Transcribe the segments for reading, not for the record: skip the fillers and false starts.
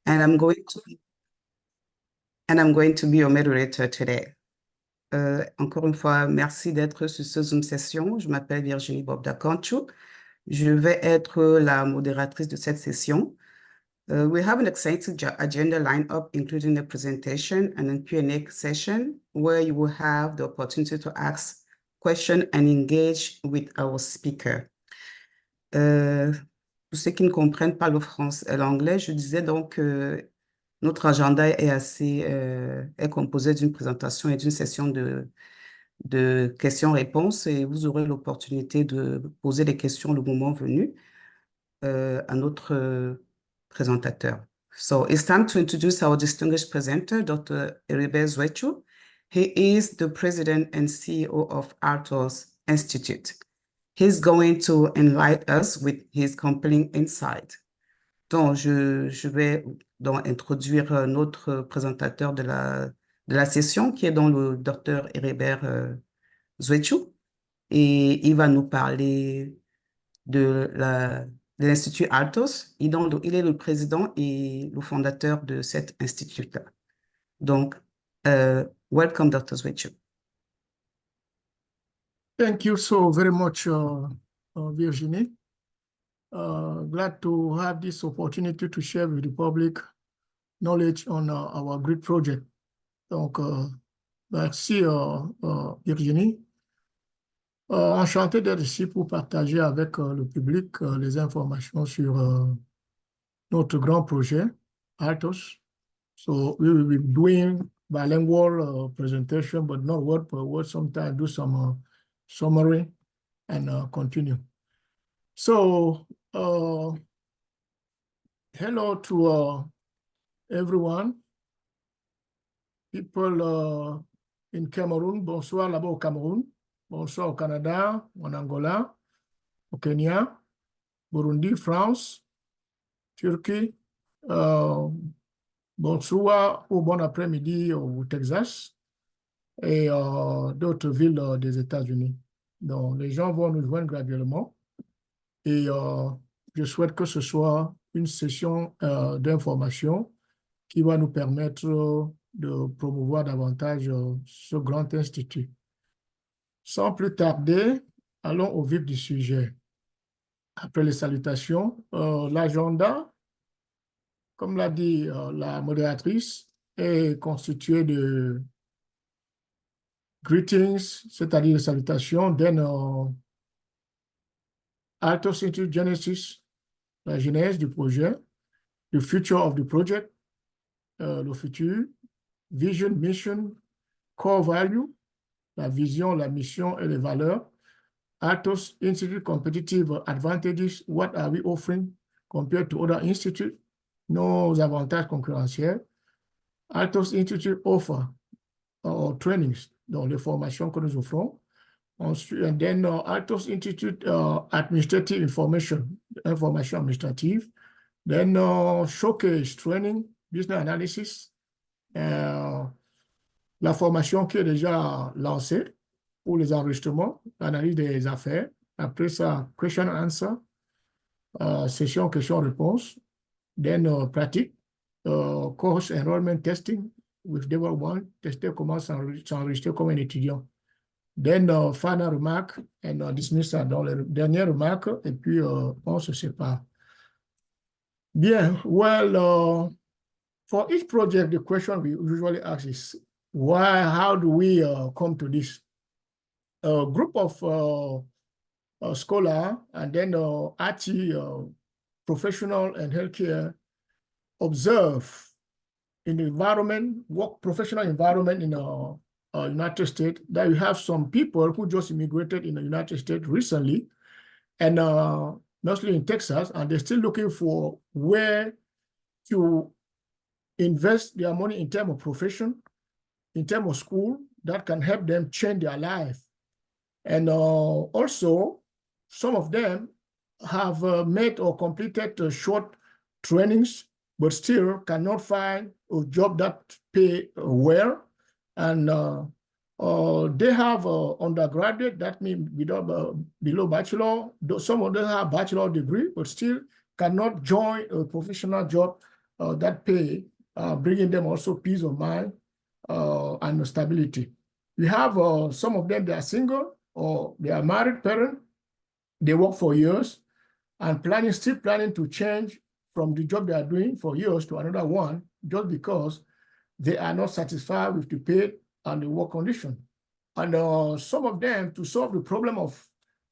and I'm going to be your moderator today. Encore une fois, merci d'être sur ce Zoom session. Je m'appelle Virginie Bobda-Conchou. Je vais être la modératrice de cette session. We have an exciting agenda lineup, including a presentation and a Q&A session, where you will have the opportunity to ask questions and engage with our speaker. Pour ceux qui ne comprennent pas le français et l'anglais, je disais donc que notre agenda est composé d'une présentation et d'une session de questions-réponses, et vous aurez l'opportunité de poser des questions le moment venu à notre présentateur. So it's time to introduce our distinguished presenter, Dr. Heribert Zwetschow. He is the president and CEO of Altos Institute. He's going to enlighten us with his compelling insight. Donc, je vais donc introduire notre présentateur de la session, qui est donc le Dr. Heribert Zwetschow, et il va nous parler de l'Institut Altos. Il est le président et le fondateur de cet institut-là. Donc, welcome, Dr. Zwetschow. Thank you so very much, Virginie. Glad to have this opportunity to share with the public knowledge on our great project. Donc, merci Virginie. Enchanté d'être ici pour partager avec le public les informations sur notre grand projet, Altos. So we will be doing bilingual presentation, but not word per word. Sometimes do some summary and continue. So, hello to everyone. People in Cameroon, bonsoir là-bas au Cameroun, bonsoir au Canada, en Angola, au Kenya, Burundi, France, Turquie, bonsoir ou bon après-midi au Texas et d'autres villes des États-Unis. Donc, les gens vont nous joindre graduellement et je souhaite que ce soit une session d'information qui va nous permettre de promouvoir davantage ce grand institut. Sans plus tarder, allons au vif du sujet. Après les salutations, l'agenda, comme l'a dit la modératrice, est constitué de greetings, c'est-à-dire des salutations, then Altos Institute Genesis, la genèse du projet, the future of the project, le futur, vision, mission, core value, la vision, la mission et les valeurs. Altos Institute competitive advantages, what are we offering compared to other institutes? Nos avantages concurrentiels. Altos Institute offer trainings, donc les formations que nous offrons. Ensuite, and then Altos Institute administrative information administrative. Then showcase training, business analysis. La formation qui est déjà lancée pour les enregistrements, l'analyse des affaires. Après ça, question and answer, session question-réponse. Then pratique, course enrollment testing with Devel One, tester comment s'enregistrer comme un étudiant. Then final remark and dismissal dans les dernières remarques et puis on se sépare. Bien, well, for each project, the question we usually ask is, how do we come to this? A group of scholars and then IT professional and healthcare observe in the environment, professional environment in the United States, that you have some people who just immigrated in the United States recently, and mostly in Texas, and they're still looking for where to invest their money in terms of profession, in terms of school, that can help them change their life. And also, some of them have made or completed short trainings, but still cannot find a job that pay well. And they have undergraduate, that means below bachelor. Some of them have bachelor degree, but still cannot join a professional job that pay, bringing them also peace of mind and stability. We have some of them, they are single or they are married parents. They work for years and still planning to change from the job they are doing for years to another one just because they are not satisfied with the pay and the work condition. And some of them, to solve the problem of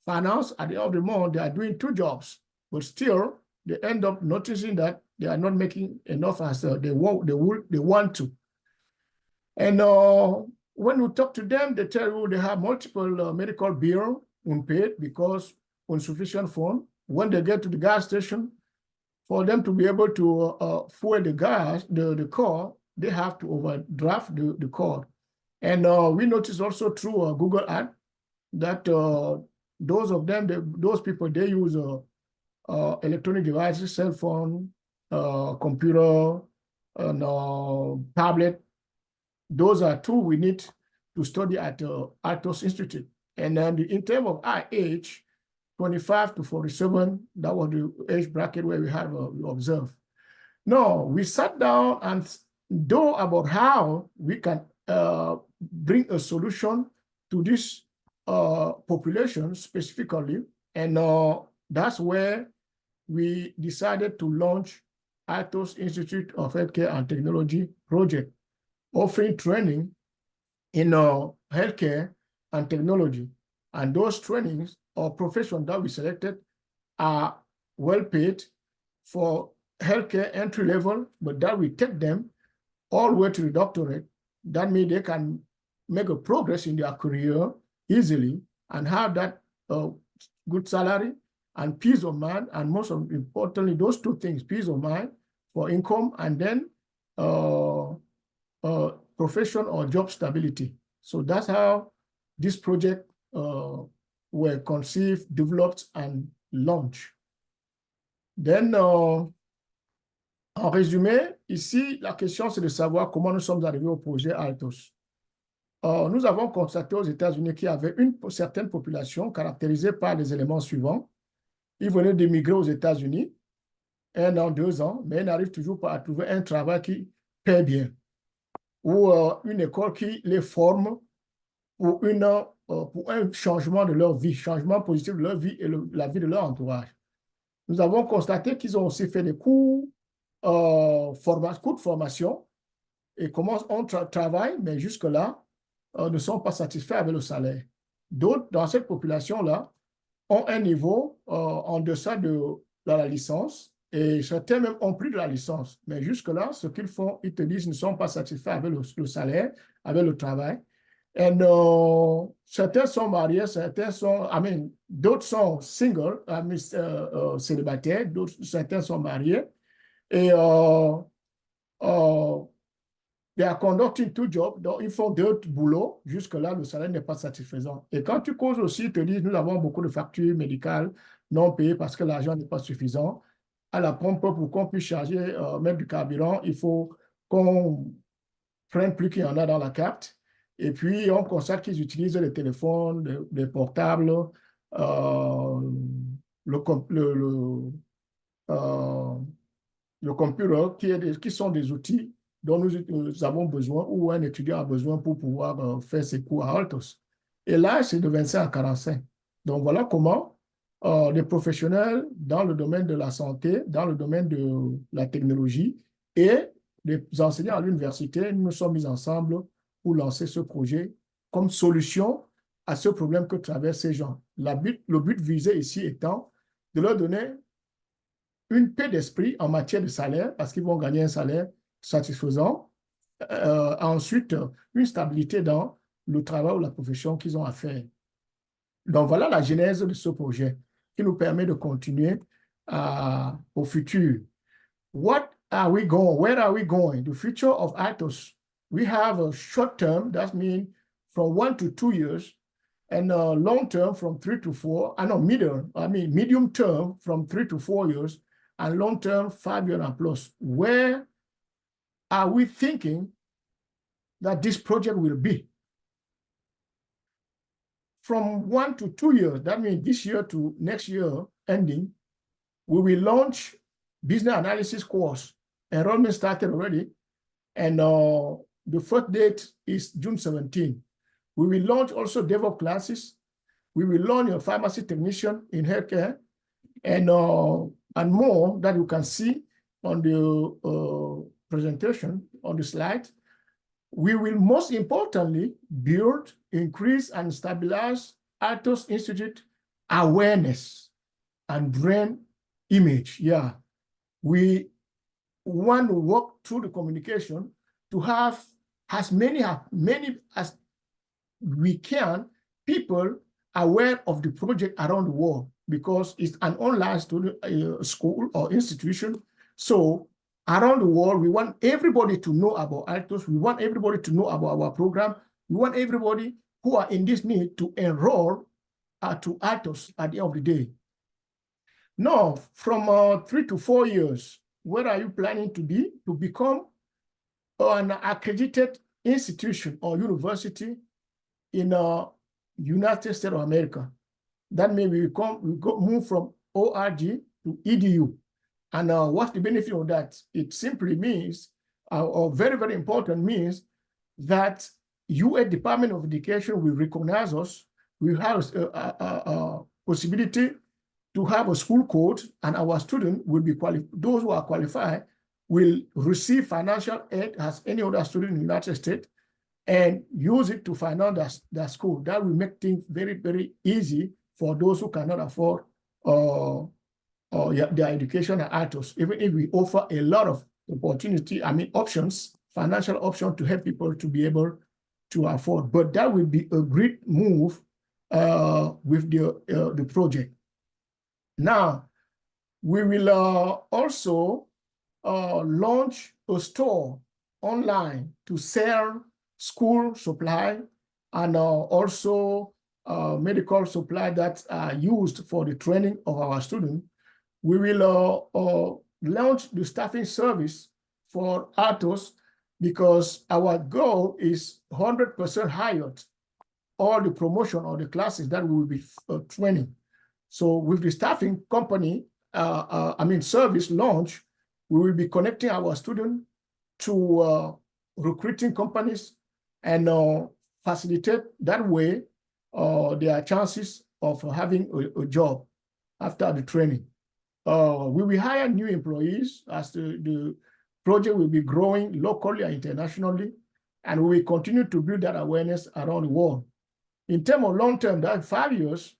finance, at the end of the month, they are doing 2 jobs, but still they end up noticing that they are not making enough as they want to. And when we talk to them, they tell you they have multiple medical bills unpaid because insufficient fund. When they get to the gas station, for them to be able to fuel the gas, the car, they have to overdraft the car. And we notice also through Google Ads that those people, they use electronic devices, cell phone, computer, and tablet. Those are 2 we need to study at Altos Institute. And then in terms of our age, 25 to 47, that was the age bracket where we had observed. No, we sat down and thought about how we can bring a solution to this population specifically. And that's where we decided to launch Altos Institute of Healthcare and Technology project, offering training in healthcare and technology. And those trainings or professions that we selected are well paid for healthcare entry level, but that we take them all the way to the doctorate. That means they can make a progress in their career easily and have that good salary and peace of mind, and most importantly, those 2 things, peace of mind for income, and then profession or job stability. So that's how this project were conceived, developed, and launched. Then, en résumé, ici, la question, c'est de savoir comment nous sommes arrivés au projet Altos. Nous avons constaté aux États-Unis qu'il y avait une certaine population caractérisée par les éléments suivants. Ils venaient d'émigrer aux États-Unis 1 an, 2 ans, mais ils n'arrivent toujours pas à trouver un travail qui paie bien ou une école qui les forme pour un changement de leur vie, changement positif de leur vie et la vie de leur entourage. Nous avons constaté qu'ils ont aussi fait des cours de formation et commencent on travail, mais jusque-là, ne sont pas satisfaits avec le salaire. D'autres, dans cette population-là, ont un niveau en deçà de la licence, et certains même ont pris de la licence. Mais jusque-là, ce qu'ils font, ils te disent, ne sont pas satisfaits avec le salaire, avec le travail. Et certains sont mariés, d'autres sont single, célibataires, certains sont mariés. Et they are conducting 2 jobs, donc ils font 2 boulots. Jusque-là, le salaire n'est pas satisfaisant. Et quand tu causes aussi, ils te disent, nous avons beaucoup de factures médicales non payées parce que l'argent n'est pas suffisant. À la pompe, pour qu'on puisse charger, mettre du carburant, il faut qu'on prenne plus qu'il y en a dans la carte. Et puis, on constate qu'ils utilisent les téléphones, les portables, le computer, qui sont des outils dont nous avons besoin ou un étudiant a besoin pour pouvoir faire ses cours à Altos. Et là, c'est de 25 à 45. Donc, voilà comment des professionnels dans le domaine de la santé, dans le domaine de la technologie et des enseignants à l'université, nous nous sommes mis ensemble pour lancer ce projet comme solution à ce problème que traversent ces gens. Le but visé ici étant de leur donner une paix d'esprit en matière de salaire, parce qu'ils vont gagner un salaire satisfaisant. Ensuite, une stabilité dans le travail ou la profession qu'ils ont à faire. Donc, voilà la genèse de ce projet qui nous permet de continuer au futur. Where are we going? The future of Altos. We have a short term, that means from 1 to 2 years, and long term from 3 to 4, medium term from 3 to 4 years, and long term 5 years and plus. Where are we thinking that this project will be? From 1 to 2 years, that means this year to next year ending, we will launch business analysis course enrollment started already, and the first date is June 17. We will launch also DevOps classes. We will launch a pharmacy technician in healthcare, and more that you can see on the presentation on the slide. We will most importantly build, increase, and stabilize Altos Institute awareness and brand image. Yeah, we want to work through the communication to have as many as we can people aware of the project around the world, because it's an online student, school or institution. So around the world, we want everybody to know about Altos. We want everybody to know about our program. We want everybody who are in this need to enroll to Altos at the end of the day. Now, from 3 to 4 years, where are you planning to be? To become an accredited institution or university in the United States of America. That means we move from ORG to EDU. And what's the benefit of that? It simply means, or very, very important, means that U.S. Department of Education will recognize us. We have a possibility to have a school code, and our students will be qualified. Those who are qualified will receive financial aid as any other student in the United States and use it to finance their school. That will make things very, very easy for those who cannot afford their education at Altos, even if we offer a lot of opportunity, options, financial options to help people to be able to afford. But that will be a great move with the project. Now, we will also launch a store online to sell school supply and also medical supply that are used for the training of our students. We will launch the staffing service for Altos, because our goal is 100% hired all the promotion or the classes that we will be training. So with the staffing company, service launch, we will be connecting our students to recruiting companies and facilitate that way their chances of having a job after the training. We will hire new employees as the project will be growing locally and internationally, and we will continue to build that awareness around the world. In terms of long-term, that 5 years,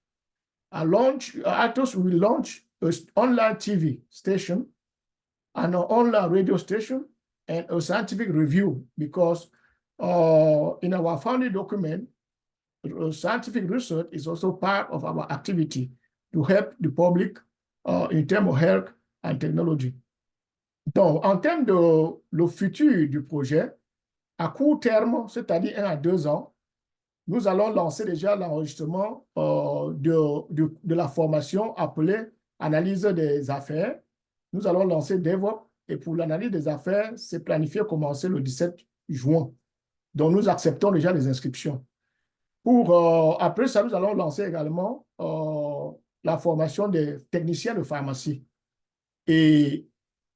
Altos will launch an online TV station and an online radio station and a scientific review, because in our founding document, scientific research is also part of our activity to help the public in termes of health and technology. Donc, en termes de le futur du projet, à court terme, c'est-à-dire 1 à 2 ans, nous allons lancer déjà l'enregistrement de la formation appelée analyse des affaires. Nous allons lancer DevOps, et pour l'analyse des affaires, c'est planifié commencer le 17 juin. Donc, nous acceptons déjà les inscriptions. Après ça, nous allons lancer également la formation des techniciens de pharmacie et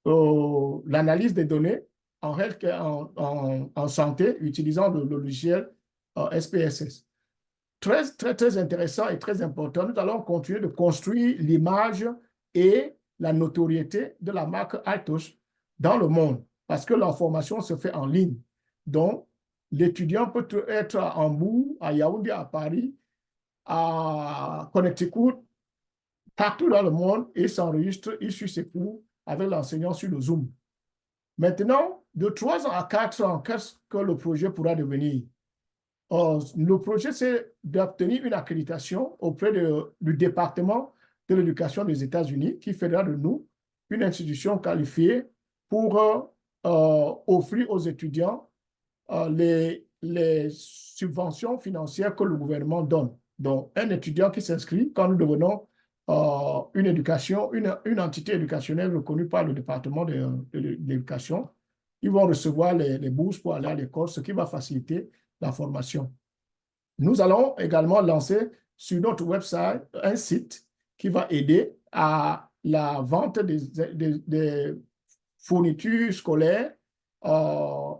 l'analyse des données en santé utilisant le logiciel SPSS. Très intéressant et très important. Nous allons continuer de construire l'image et la notoriété de la marque Altos dans le monde, parce que la formation se fait en ligne. Donc, l'étudiant peut être à Hambourg, à Yaoundé, à Paris, à Connecticut, partout dans le monde, et s'enregistre, il suit ses cours avec l'enseignant sur le Zoom. Maintenant, de 3 ans à 4 ans, qu'est-ce que le projet pourra devenir? Le projet, c'est d'obtenir une accréditation auprès du département de l'éducation des États-Unis, qui fera de nous une institution qualifiée pour offrir aux étudiants les subventions financières que le gouvernement donne. Donc, un étudiant qui s'inscrit, quand nous devenons une entité éducationnelle reconnue par le département de l'éducation, ils vont recevoir les bourses pour aller à l'école, ce qui va faciliter la formation. Nous allons également lancer sur notre website un site qui va aider à la vente des fournitures scolaires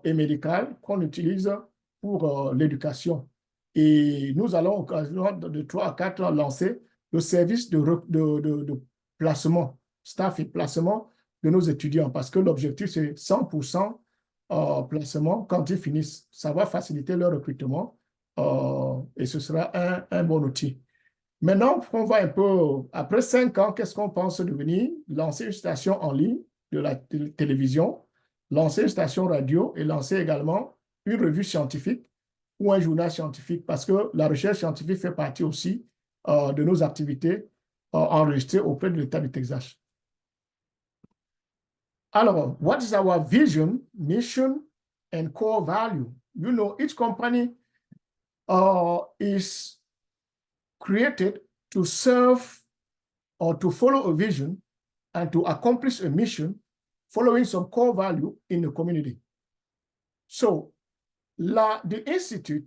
et médicales qu'on utilise pour l'éducation. Et nous allons, occasion de 3 à 4 ans, lancer le service de placement, staff et placement de nos étudiants, parce que l'objectif, c'est 100% placement quand ils finissent. Ça va faciliter leur recrutement et ce sera un bon outil. Maintenant, on va un peu, après 5 ans, qu'est-ce qu'on pense devenir? Lancer une station en ligne de la télévision, lancer une station radio et lancer également une revue scientifique ou un journal scientifique, parce que la recherche scientifique fait partie aussi de nos activités enregistrées auprès de l'État du Texas. Alors, what is our vision, mission, and core value? You know, each company is created to serve or to follow a vision and to accomplish a mission following some core value in the community. So, the Institute,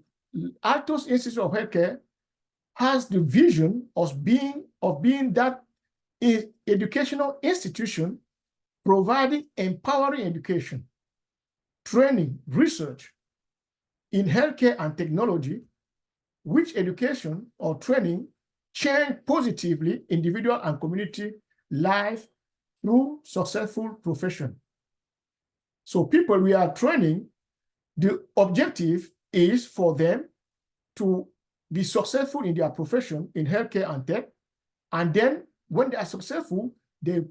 Altos Institute of Healthcare, has the vision of being that educational institution providing empowering education, training, research in healthcare and technology, which education or training change positively individual and community life through successful profession. So people we are training, the objective is for them to be successful in their profession in healthcare and tech. And then when they are successful, they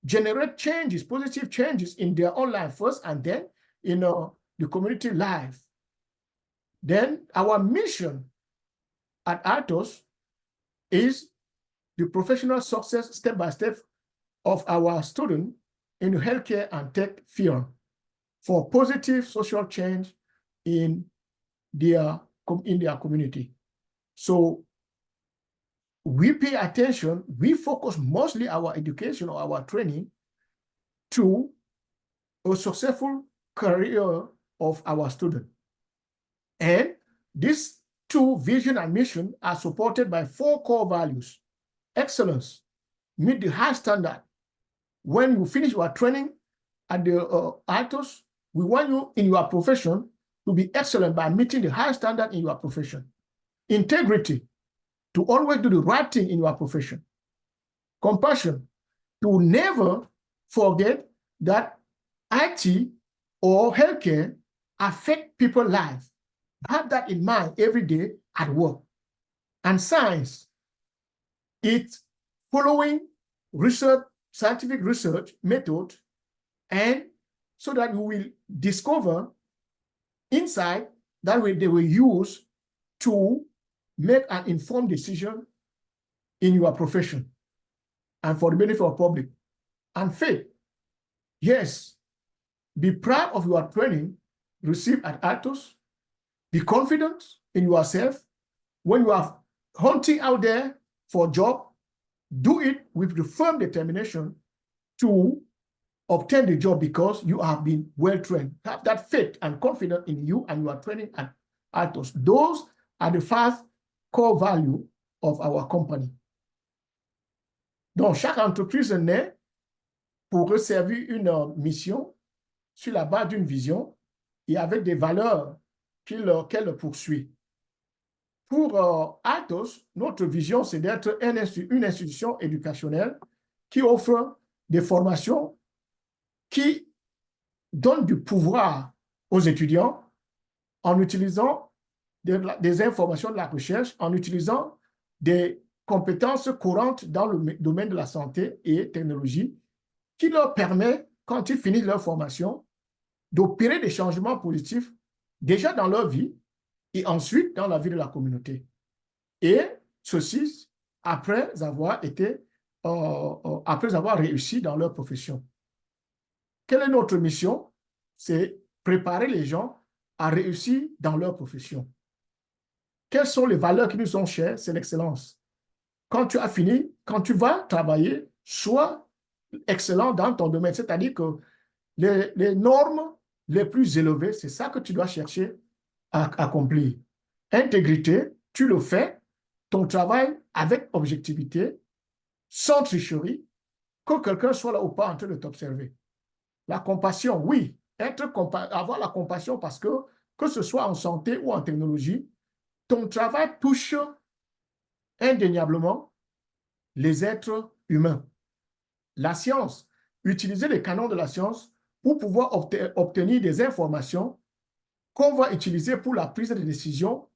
generate changes, positive changes in their own life first, and then in the community life. Then our mission at Altos is the professional success step by step of our students in the healthcare and tech field for positive social change in their community. So we pay attention, we focus mostly our education or our training to a successful career of our students. And these two vision and mission are supported by 4 core values. Excellence, meet the high standard. When you finish your training at the Altos, we want you in your profession to be excellent by meeting the high standard in your profession. Integrity, to always do the right thing in your profession. Compassion, to never forget that IT or healthcare affect people's lives. Have that in mind every day at work. And science, it's following research, scientific research method, and so that you will discover insight that they will use to make an informed decision in your profession and for the benefit of the public. And faith, yes, be proud of your training received at Altos. Be confident in yourself. When you are hunting out there for a job, do it with the firm determination to obtain the job because you have been well trained. Have that faith and confidence in you and your training at Altos. Those are the 5 core values of our company. Donc, chaque entreprise naît pour servir une mission sur la base d'une vision et avec des valeurs qu'elle poursuit. Pour Altos, notre vision, c'est d'être une institution éducationnelle qui offre des formations qui donnent du pouvoir aux étudiants en utilisant des informations de la recherche, en utilisant des compétences courantes dans le domaine de la santé et technologie qui leur permet, quand ils finissent leur formation, d'opérer des changements positifs déjà dans leur vie et ensuite dans la vie de la communauté. Et ceci après avoir réussi dans leur profession. Quelle est notre mission? C'est préparer les gens à réussir dans leur profession. Quelles sont les valeurs qui nous sont chères? C'est l'excellence. Quand tu as fini, quand tu vas travailler, sois excellent dans ton domaine. C'est-à-dire que les normes les plus élevées, c'est ça que tu dois chercher à accomplir. Intégrité, tu le fais, ton travail avec objectivité, sans tricherie, que quelqu'un soit là ou pas en train de t'observer. La compassion, oui. Avoir la compassion parce que ce soit en santé ou en technologie, ton travail touche indéniablement les êtres humains. La science, utiliser les canons de la science pour pouvoir obtenir des informations qu'on va utiliser pour la prise de décision,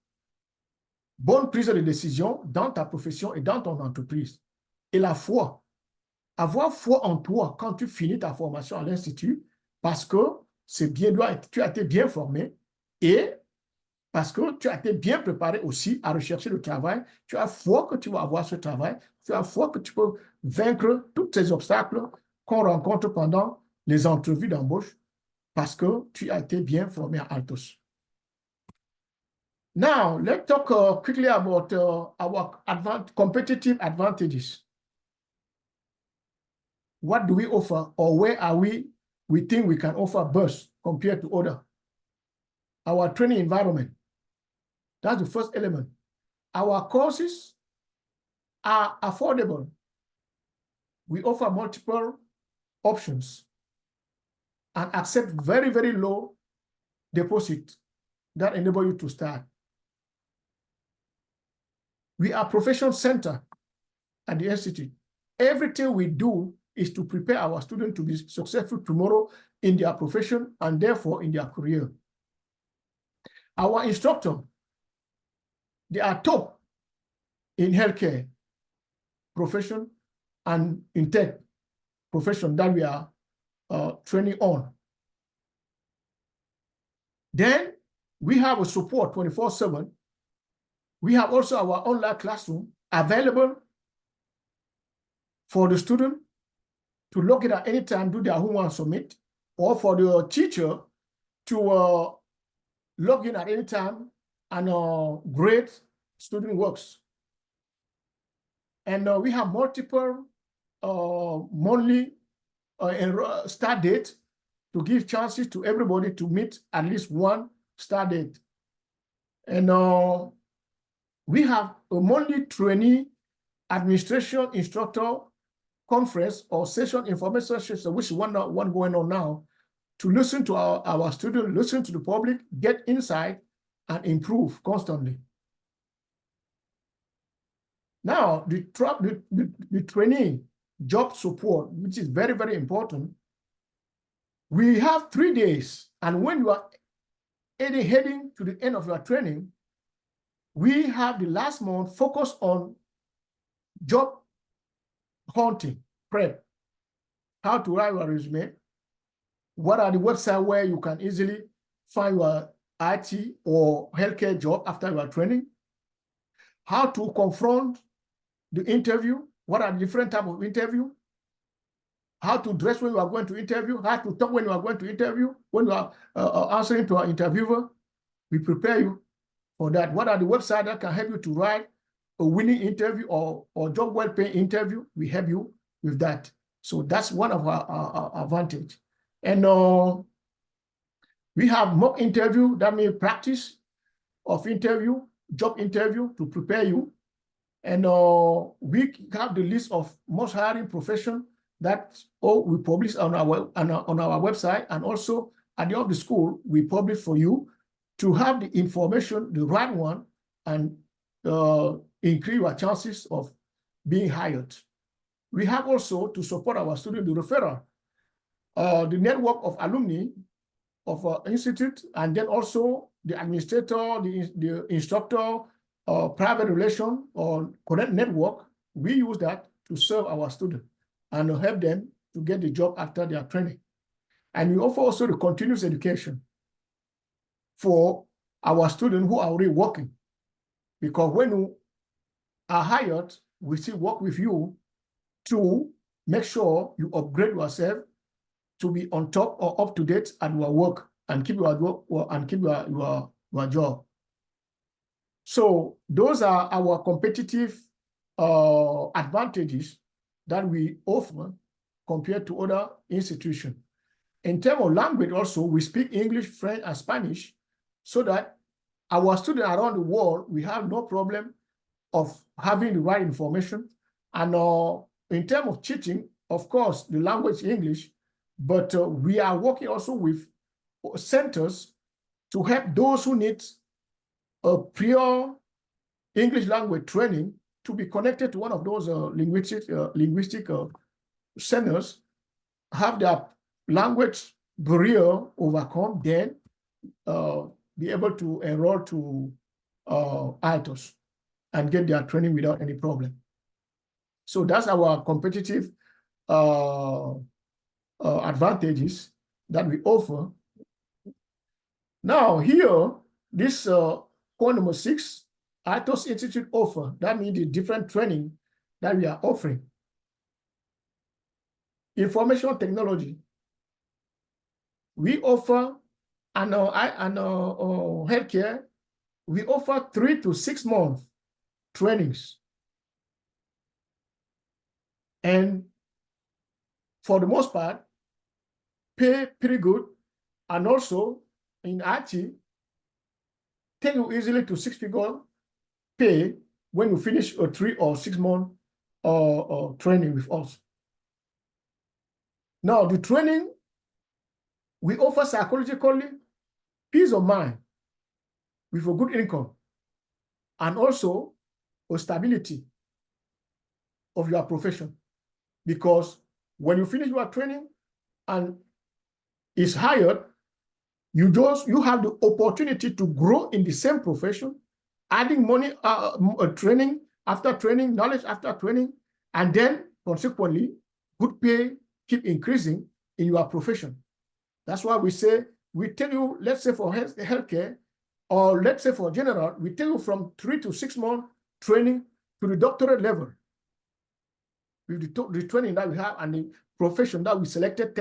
bonne prise de décision dans ta profession et dans ton entreprise. Et la foi, avoir foi en toi quand tu finis ta formation à l'Institut, parce que tu as été bien formé et parce que tu as été bien préparé aussi à rechercher le travail. Tu as foi que tu vas avoir ce travail. Tu as foi que tu peux vaincre tous ces obstacles qu'on rencontre pendant les entrevues d'embauche parce que tu as été bien formé à Altos. Now, let's talk quickly about our competitive advantages. What do we offer, or where are we think we can offer best compared to other? Our training environment. That's the first element. Our courses are affordable. We offer multiple options and accept very, very low deposit that enable you to start. We are profession center at the Institute. Everything we do is to prepare our students to be successful tomorrow in their profession and therefore in their career. Our instructor, they are top in healthcare profession and in tech profession that we are training on. Then we have a support 24/7. We have also our online classroom available for the student to log in at any time, do their homework and submit, or for the teacher to log in at any time and grade student works. And we have multiple monthly start date to give chances to everybody to meet at least one start date. And we have a monthly trainee administration instructor conference or session information session, which is one going on now, to listen to our students, listen to the public, get insight, and improve constantly. Now, the trainee job support, which is very, very important. We have 3 days, and when you are heading to the end of your training, we have the last month focus on job hunting, prep, how to write your resume, what are the websites where you can easily find your IT or healthcare job after your training, how to confront the interview, what are the different types of interview, how to dress when you are going to interview, how to talk when you are going to interview, when you are answering to an interviewer. We prepare you for that. What are the websites that can help you to write a winning interview or job well-paid interview? We help you with that. So that's one of our advantage. And we have mock interview, that means practice of interview, job interview to prepare you. And we have the list of most hiring profession that we publish on our website, and also at the end of the school, we publish for you to have the information, the right one, and increase your chances of being hired. We have also, to support our student, the referral, the network of alumni of our institute, and then also the administrator, the instructor, private relation or connect network. We use that to serve our students and help them to get the job after their training. And we offer also the continuous education for our students who are already working. Because when you are hired, we still work with you to make sure you upgrade yourself to be on top or up to date at your work and keep your work and keep your job. So those are our competitive advantages that we offer compared to other institutions. In terms of language also, we speak English, French, and Spanish, so that our students around the world, we have no problem of having the right information. And in terms of teaching, of course, the language English, But we are working also with centers to help those who need a prior English language training to be connected to one of those linguistic centers, have their language barrier overcome, then be able to enroll to IELTS and get their training without any problem. So that's our competitive advantages that we offer. Now here, this point number 6, IELTS Institute offer, that means the different training that we are offering. Information technology. We offer healthcare, we offer 3 to 6 month trainings. And for the most part, pay pretty good. And also in IT, take you easily to 6-figure pay when you finish a 3 or 6 month training with us. Now, the training, we offer psychologically peace of mind with a good income and also a stability of your profession. Because when you finish your training and is hired, you have the opportunity to grow in the same profession, adding money, training after training, knowledge after training, and then consequently, good pay keep increasing in your profession. That's why we say, we tell you, let's say for healthcare, or let's say for general, we tell you from 3 to 6 month training to the doctorate level. With the training that we have and the profession that we selected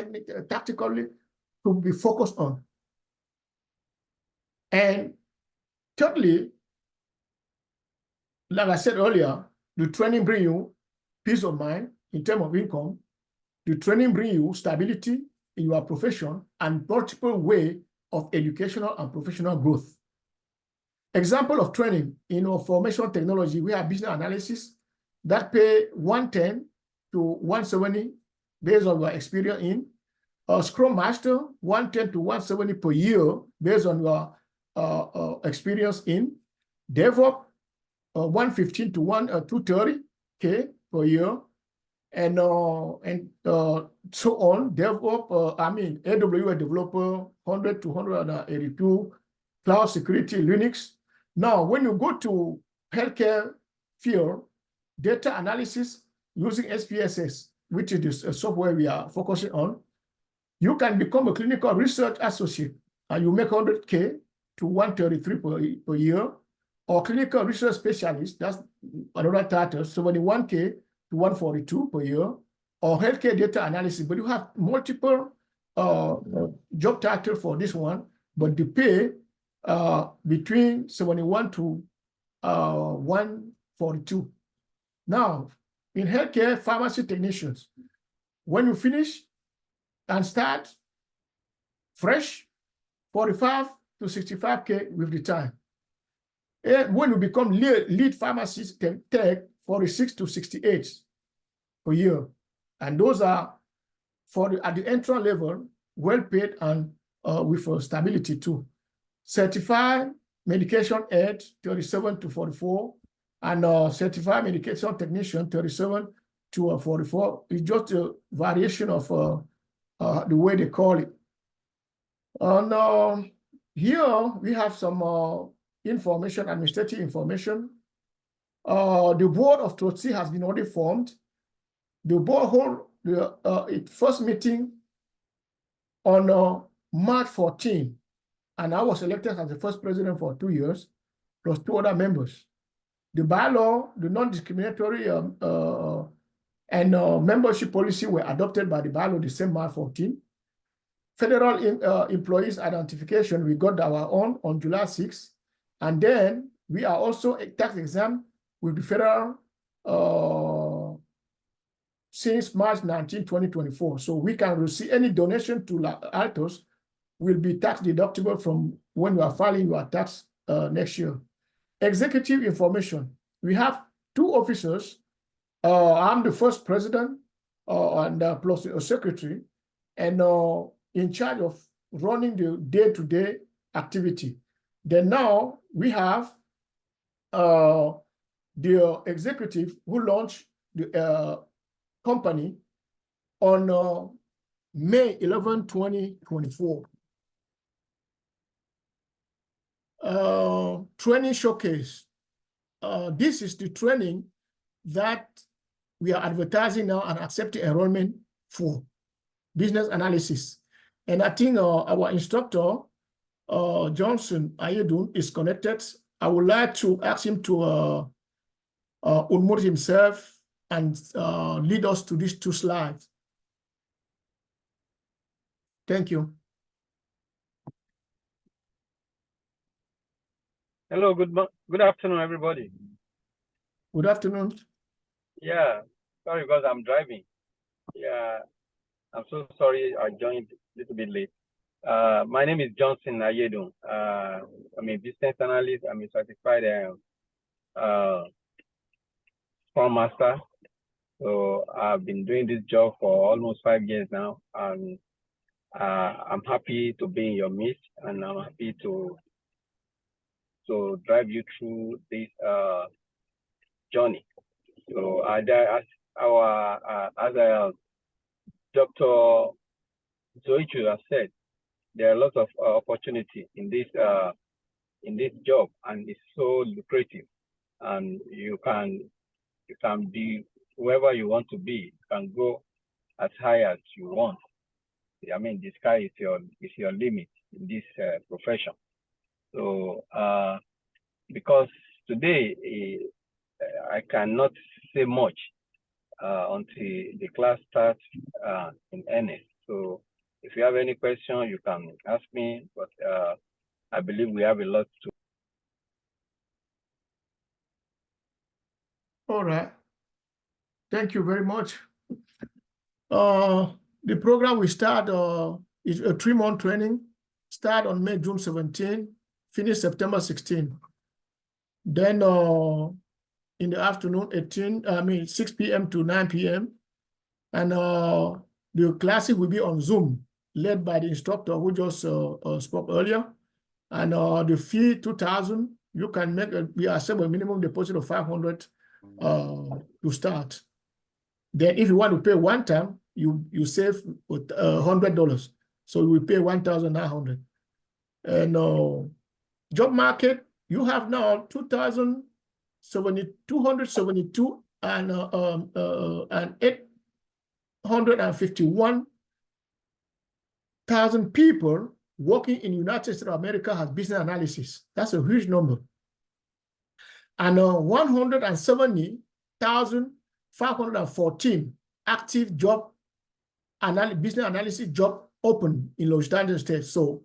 tactically to be focused on. And thirdly, like I said earlier, the training brings you peace of mind in terms of income. The training brings you stability in your profession and multiple way of educational and professional growth. Example of training in information technology, we have business analysis that pay 110 to 170 based on your experience in. Scrum Master, 110 to 170 per year based on your experience in. DevOps, 115 to 230K per year. And so on. DevOps, AWS developer, 100 to 182. Cloud security, Linux. Now, when you go to healthcare field, data analysis using SPSS, which is the software we are focusing on, you can become a clinical research associate and you make 100K to 133 per year, or clinical research specialist, that's another title, 71K to 142 per year, or healthcare data analysis. But you have multiple job titles for this one, but the pay between 71 to 142. Now, in healthcare, pharmacy technicians, when you finish and start fresh, 45 to 65K with the time. And when you become lead pharmacist tech, 46 to 68 per year. And those are at the entry level, well paid and with stability too. Certified medication aid, 37 to 44, and certified medication technician, 37 to 44. It's just a variation of the way they call it. And here we have some information, administrative information. The board of trustees has been already formed. The board hold its first meeting on March 14. And I was elected as the first president for 2 years, plus 2 other members. The bylaw, the non-discriminatory and membership policy were adopted by the bylaw the same March 14. Federal employees identification, we got our own on July 6. And then we are also a tax exempt with the federal since March 19, 2024. So we can receive any donation to IELTS will be tax deductible from when you are filing your tax next year. Executive information. We have 2 officers. I'm the first president and plus a secretary. and in charge of running the day-to-day activity. Then now we have the executive who launched the company on May 11, 2024. Training showcase. This is the training that we are advertising now and accepting enrollment for business analysis. And I think our instructor, Johnson Ayedun, is connected. I would like to ask him to unmute himself and lead us to these 2 slides. Thank you. Hello, good afternoon, everybody. Good afternoon. Yeah, sorry because I'm driving. Yeah, I'm so sorry I joined a little bit late. My name is Johnson Ayedun. I'm a business analyst. I'm a certified Scrum Master. So I've been doing this job for almost 5 years now, and I'm happy to be in your midst, and I'm happy to drive you through this journey. So as Dr. Zoichu has said, there are lots of opportunity in this job, and it's so lucrative. And you can be whoever you want to be. You can go as high as you want. I mean, the sky is your limit in this profession. So because today I cannot say much until the class starts in earnest. So if you have any question, you can ask me, but I believe we have a lot to. All right. Thank you very much. The program we start is a 3-month training, start on June 17, finish September 16. Then in the afternoon, 6 p.m. to 9 p.m. And the classes will be on Zoom, led by the instructor who just spoke earlier. And the fee, $2,000, you can we accept a minimum deposit of $500 to start. Then if you want to pay one time, you save $100. So you will pay $1,900. And job market, you have now 272 and 851,000 people working in the United States of America has business analysis. That's a huge number. And 170,514 active job business analysis job open in Los Angeles State. So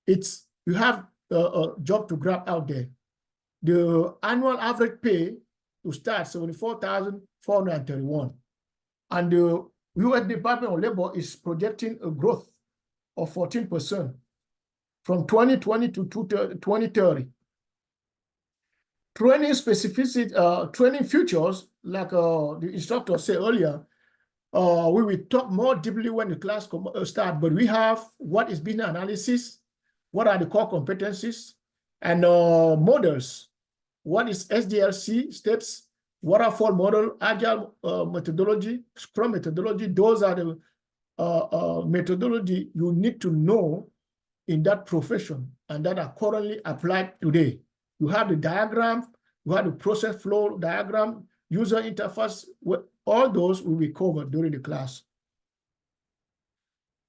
you have a job to grab out there. The annual average pay to start $74,431. And the U.S. Department of Labor is projecting a growth of 14% from 2020 to 2030. Training specificity, training futures, like the instructor said earlier, we will talk more deeply when the class start, but we have what is business analysis, what are the core competencies, and models. What is SDLC, steps, waterfall model, agile methodology, Scrum methodology. Those are the methodology you need to know in that profession and that are currently applied today. You have the diagram, you have the process flow diagram, user interface, all those will be covered during the class.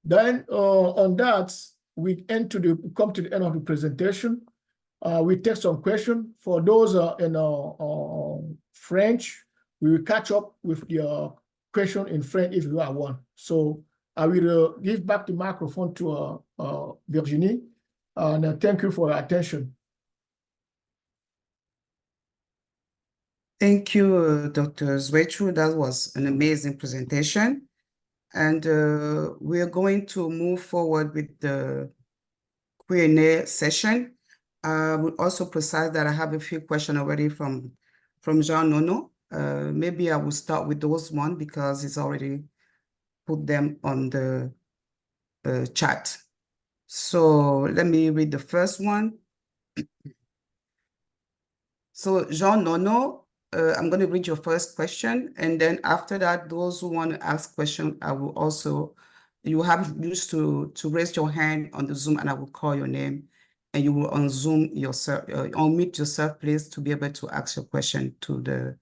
Then on that, we come to the end of the presentation. We take some questions. For those in French, we will catch up with the question in French if you have one. So I will give back the microphone to Virginie, and thank you for your attention. Thank you, Dr. Zoichu. That was an amazing presentation. And we are going to move forward with the Q&A session. We'll also precise that I have a few questions already from Jean Nono. Maybe I will start with those one because he's already put them on the chat. So let me read the first one. So Jean Nono, I'm going to read your first question, and then after that, those who want to ask questions, I will also, you have used to raise your hand on the Zoom, and I will call your name, and you will unmute yourself, please, to be able to ask your question to the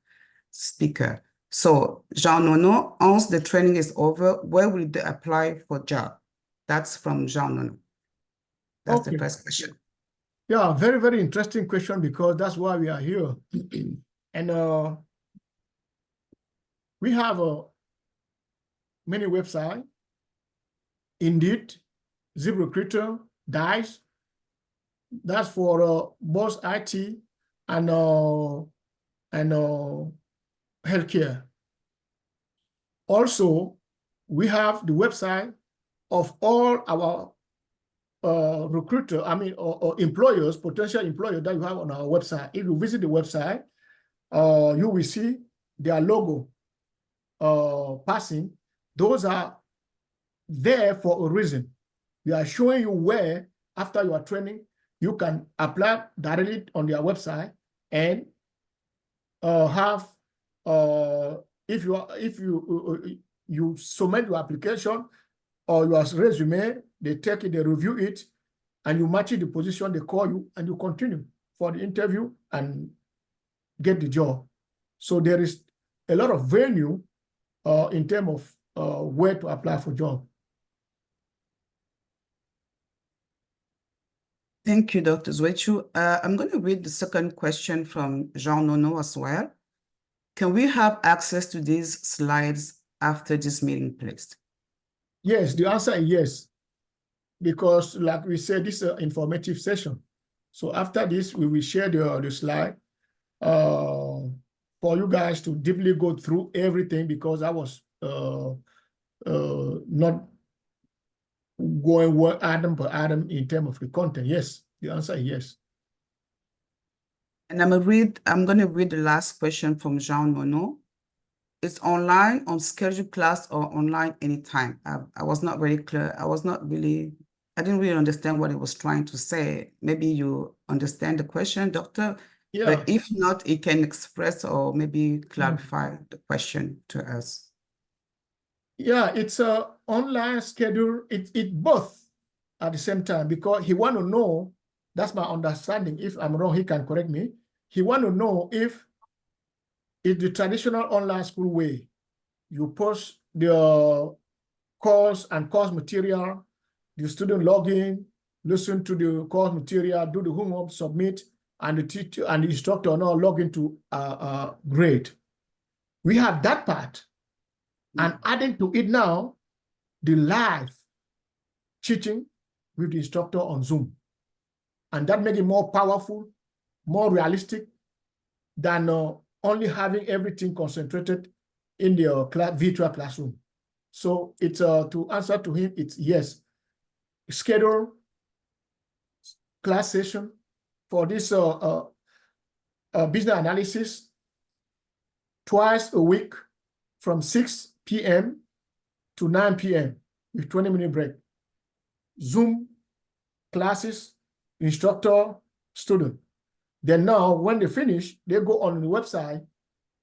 speaker. So Jean Nono, once the training is over, where will they apply for job? That's from Jean Nono. That's the first question. Yeah, very, very interesting question, because that's why we are here. And we have many websites: Indeed, ZipRecruiter, Dice. That's for both IT and healthcare. Also, we have the website of all our or employers, potential employers that you have on our website. If you visit the website, you will see their logo passing. Those are there for a reason. We are showing you where, after your training, you can apply directly on their website and have if you submit your application or your resume, they take it, they review it, and you match it the position, they call you, and you continue for the interview and get the job. So there is a lot of venue in terms of where to apply for job. Thank you, Dr. Zwechu. I'm going to read the second question from Jean Nono as well. Can we have access to these slides after this meeting, please? Yes, the answer is yes, because like we said, this is an informative session. So after this, we will share the slide for you guys to deeply go through everything, because I was not going item per item in terms of the content. Yes, the answer is yes. And I'm going to read the last question from Jean Nono. It's online, on scheduled class, or online anytime? I was not very clear. I didn't really understand what it was trying to say. Maybe you understand the question, Doctor? Yeah. But if not, it can express or maybe clarify the question to us. Yeah, it's a online schedule. It both at the same time, because he want to know, that's my understanding. If I'm wrong, he can correct me. He want to know if it's the traditional online school way. You post the course and course material, the student log in, listen to the course material, do the homework, submit, and the teacher and the instructor now log into grade. We have that part. And adding to it now, the live teaching with the instructor on Zoom. And that makes it more powerful, more realistic than only having everything concentrated in the virtual classroom. So it's to answer to him, it's yes. Schedule class session for this business analysis twice a week from 6 p.m. to 9 p.m. with 20-minute break. Zoom classes, instructor, student. Then now, when they finish, they go on the website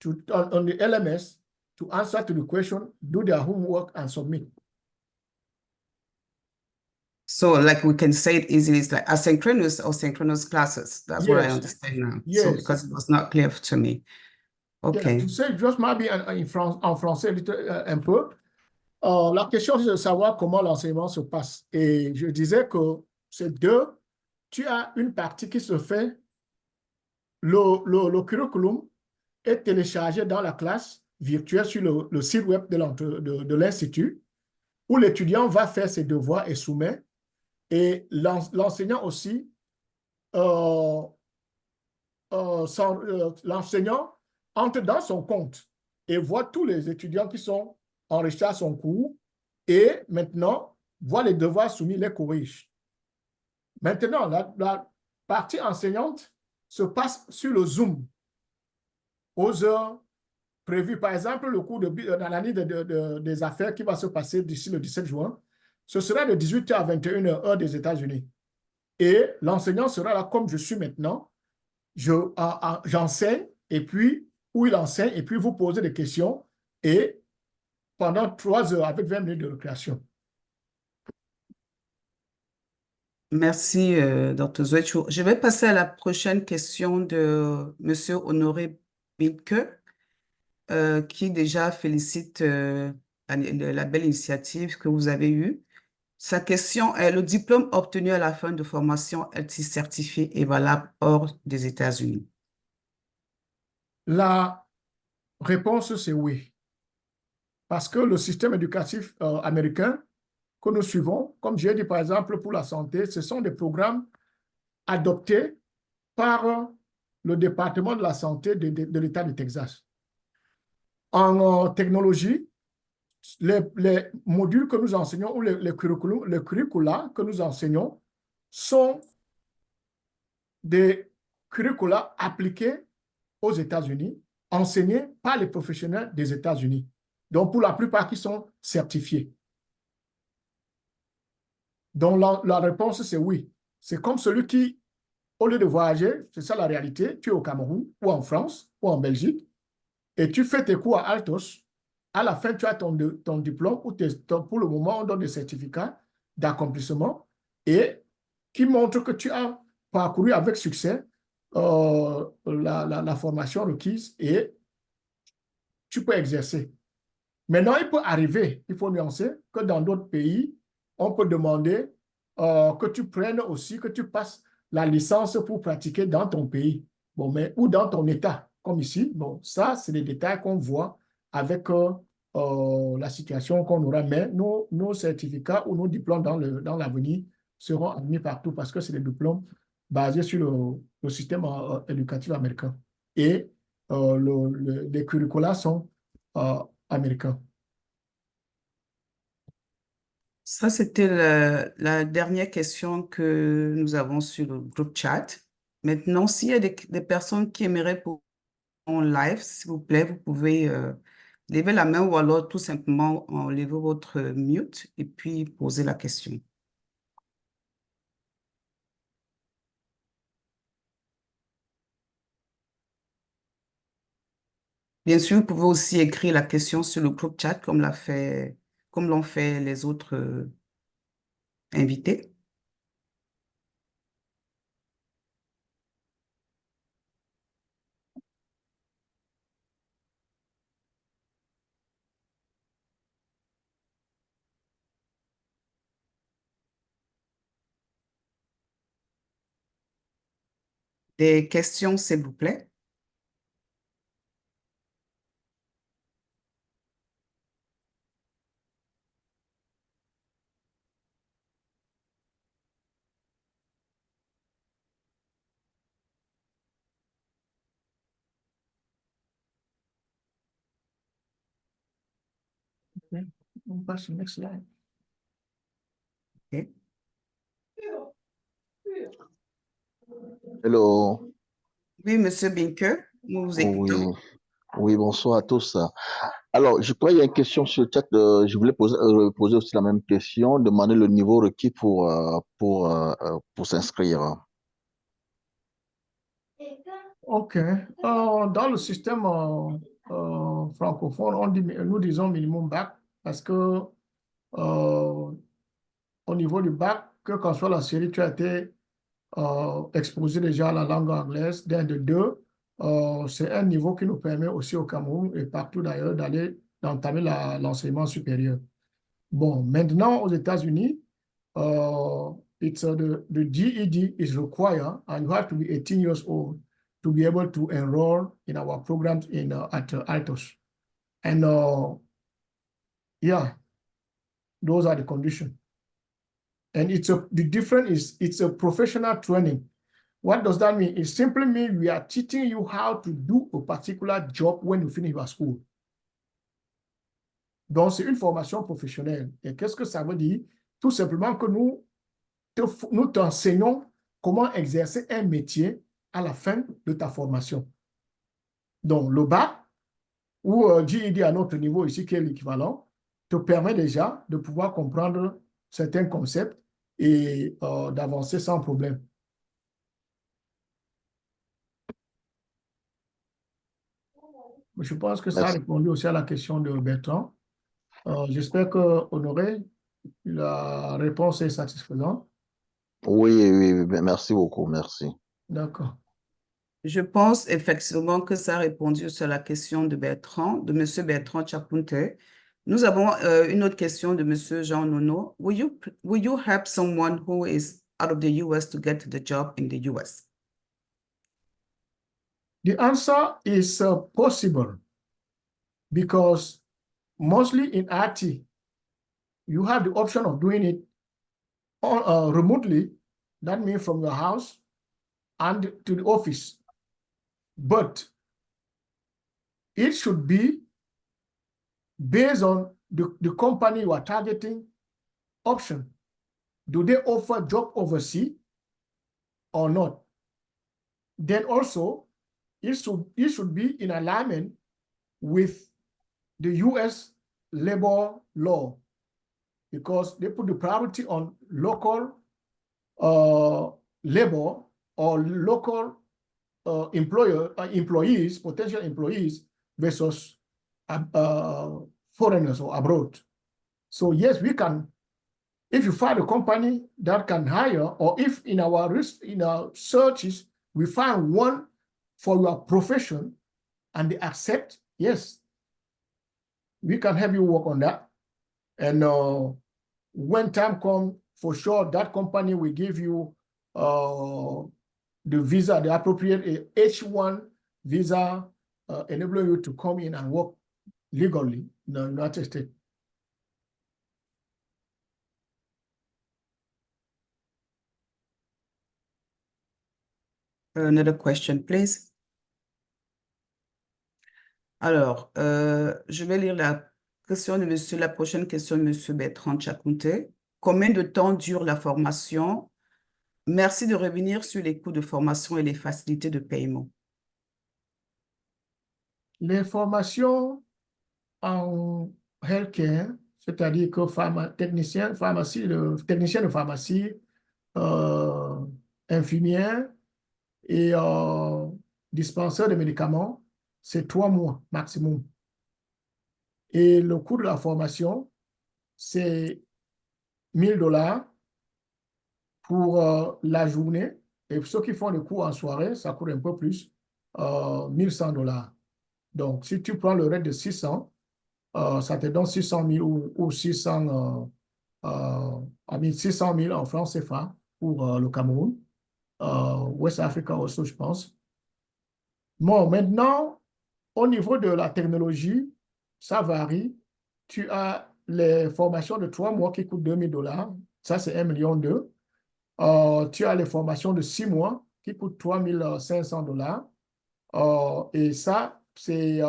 on the LMS to answer to the question, do their homework, and submit. So like we can say it easily, it's like asynchronous or synchronous classes. That's what I understand now. Yes. So because it was not clear to me. Okay. Yeah, tu sais, juste maybe en français un peu. La question, c'est de savoir comment l'enseignement se passe. Et je disais que c'est deux. Tu as une partie qui se fait, le curriculum est téléchargé dans la classe virtuelle sur le site web de l'Institut, où l'étudiant va faire ses devoirs et soumet. Et l'enseignant aussi, l'enseignant entre dans son compte et voit tous les étudiants qui sont enregistrés à son cours et maintenant voit les devoirs soumis, les corrige. Maintenant, la partie enseignante se passe sur le Zoom aux heures prévues. Par exemple, le cours d'analyse des affaires qui va se passer d'ici le 17 juin ce sera de 18h à 21h, heure des États-Unis. Et l'enseignant sera là comme je suis maintenant. J'enseigne, et puis, où il enseigne, et puis vous posez des questions, et pendant 3 heures avec 20 minutes de récréation. Merci, Dr. Zoecho. Je vais passer à la prochaine question de Monsieur Honoré Binke, qui déjà félicite la belle initiative que vous avez eue. Sa question est: le diplôme obtenu à la fin de formation est-il certifié et valable hors des États-Unis? La réponse, c'est oui. Parce que le système éducatif américain que nous suivons, comme j'ai dit par exemple pour la santé, ce sont des programmes adoptés par le département de la santé de l'État du Texas. En technologie, les modules que nous enseignons ou les curricula que nous enseignons sont des curricula appliqués aux États-Unis, enseignés par les professionnels des États-Unis. Donc, pour la plupart qui sont certifiés. Donc, la réponse, c'est oui. C'est comme celui qui, au lieu de voyager, c'est ça la réalité, tu es au Cameroun, ou en France, ou en Belgique, et tu fais tes cours à Altos. À la fin, tu as ton diplôme, ou pour le moment, on donne des certificats d'accomplissement, et qui montrent que tu as parcouru avec succès la formation requise, et tu peux exercer. Maintenant, il peut arriver, il faut nuancer, que dans d'autres pays, on peut demander que tu prennes aussi, que tu passes la licence pour pratiquer dans ton pays, bon, mais, ou dans ton État, comme ici. Bon, ça, c'est des détails qu'on voit avec la situation qu'on aura. Mais nos certificats ou nos diplômes dans l'avenir seront admis partout parce que c'est des diplômes basés sur le système éducatif américain. Et les curricula sont américains. Ça, c'était la dernière question que nous avons sur le groupe chat. Maintenant, s'il y a des personnes qui aimeraient pour en live, s'il vous plaît, vous pouvez lever la main ou alors tout simplement enlever votre mute et puis poser la question. Bien sûr, vous pouvez aussi écrire la question sur le groupe chat comme l'ont fait les autres invités. Des questions, s'il vous plaît. Okay. On passe au next slide. Ok. Hello. Oui, Monsieur Binke, nous vous Oui, écoutons. oui, bonsoir à tous. Alors, je crois qu'il y a une question sur le chat. Je voulais poser aussi la même question, demander le niveau requis pour s'inscrire. OK. Dans le système francophone, nous disons minimum bac parce que au niveau du bac, que quand soit la série, tu as été exposé déjà à la langue anglaise. D'un de deux, c'est un niveau qui nous permet aussi au Cameroun et partout d'ailleurs d'entamer l'enseignement supérieur. Bon, maintenant aux États-Unis, the GED is required, and you have to be 18 years old to be able to enroll in our programs at Altos. And yeah, those are the conditions. And the difference is it's a professional training. What does that mean? It simply means we are teaching you how to do a particular job when you finish your school. Donc, c'est une formation professionnelle. Et qu'est-ce que ça veut dire? Tout simplement que nous t'enseignons comment exercer un métier à la fin de ta formation. Donc, le bac, ou GED à notre niveau ici, qui est l'équivalent, te permet déjà de pouvoir comprendre certains concepts et d'avancer sans problème. Je pense que ça a Merci. répondu aussi à la question de Bertrand. J'espère que Honoré, la réponse est satisfaisante. Oui, oui, oui, merci beaucoup, merci. D'accord. Je pense effectivement que ça a répondu sur la question de Bertrand, de M. Bertrand Chakunte. Nous avons une autre question de M. Jean Nono. Will you help someone who is out of the US to get the job in the US? The answer is possible because mostly in IT, you have the option of doing it remotely. That means from your house and to the office. But it should be based on the company you are targeting option. Do they offer job overseas or not? Then also, it should be in alignment with the US labor law because they put the priority on local labor or local employees, potential employees versus foreigners or abroad. So yes, we can, if you find a company that can hire, or if in our searches, we find one for your profession and they accept, yes, we can help you work on that. And when time comes, for sure, that company will give you the visa, the appropriate H1 visa, enabling you to come in and work legally in the United States. Another question, please. Alors, je vais lire la prochaine question de M. Bertrand Chakunte. Combien de temps dure la formation? Merci de revenir sur les coûts de formation et les facilités de paiement. Les formations en healthcare, c'est-à-dire que technicien de pharmacie, infirmière et dispenseur de médicaments, c'est 3 mois maximum. Et le coût de la formation, c'est $1000 pour la journée. Et ceux qui font le cours en soirée, ça coûte un peu plus, $1100. Donc, si tu prends le rate de 600, ça te donne 600 000 ou 600 000 en francs CFA pour le Cameroun. West Africa aussi, je pense. Bon, maintenant, au niveau de la technologie, ça varie. Tu as les formations de 3 mois qui coûtent $2000. Ça, c'est 1,2 million. Tu as les formations de 6 mois qui coûtent $3500. Et ça, c'est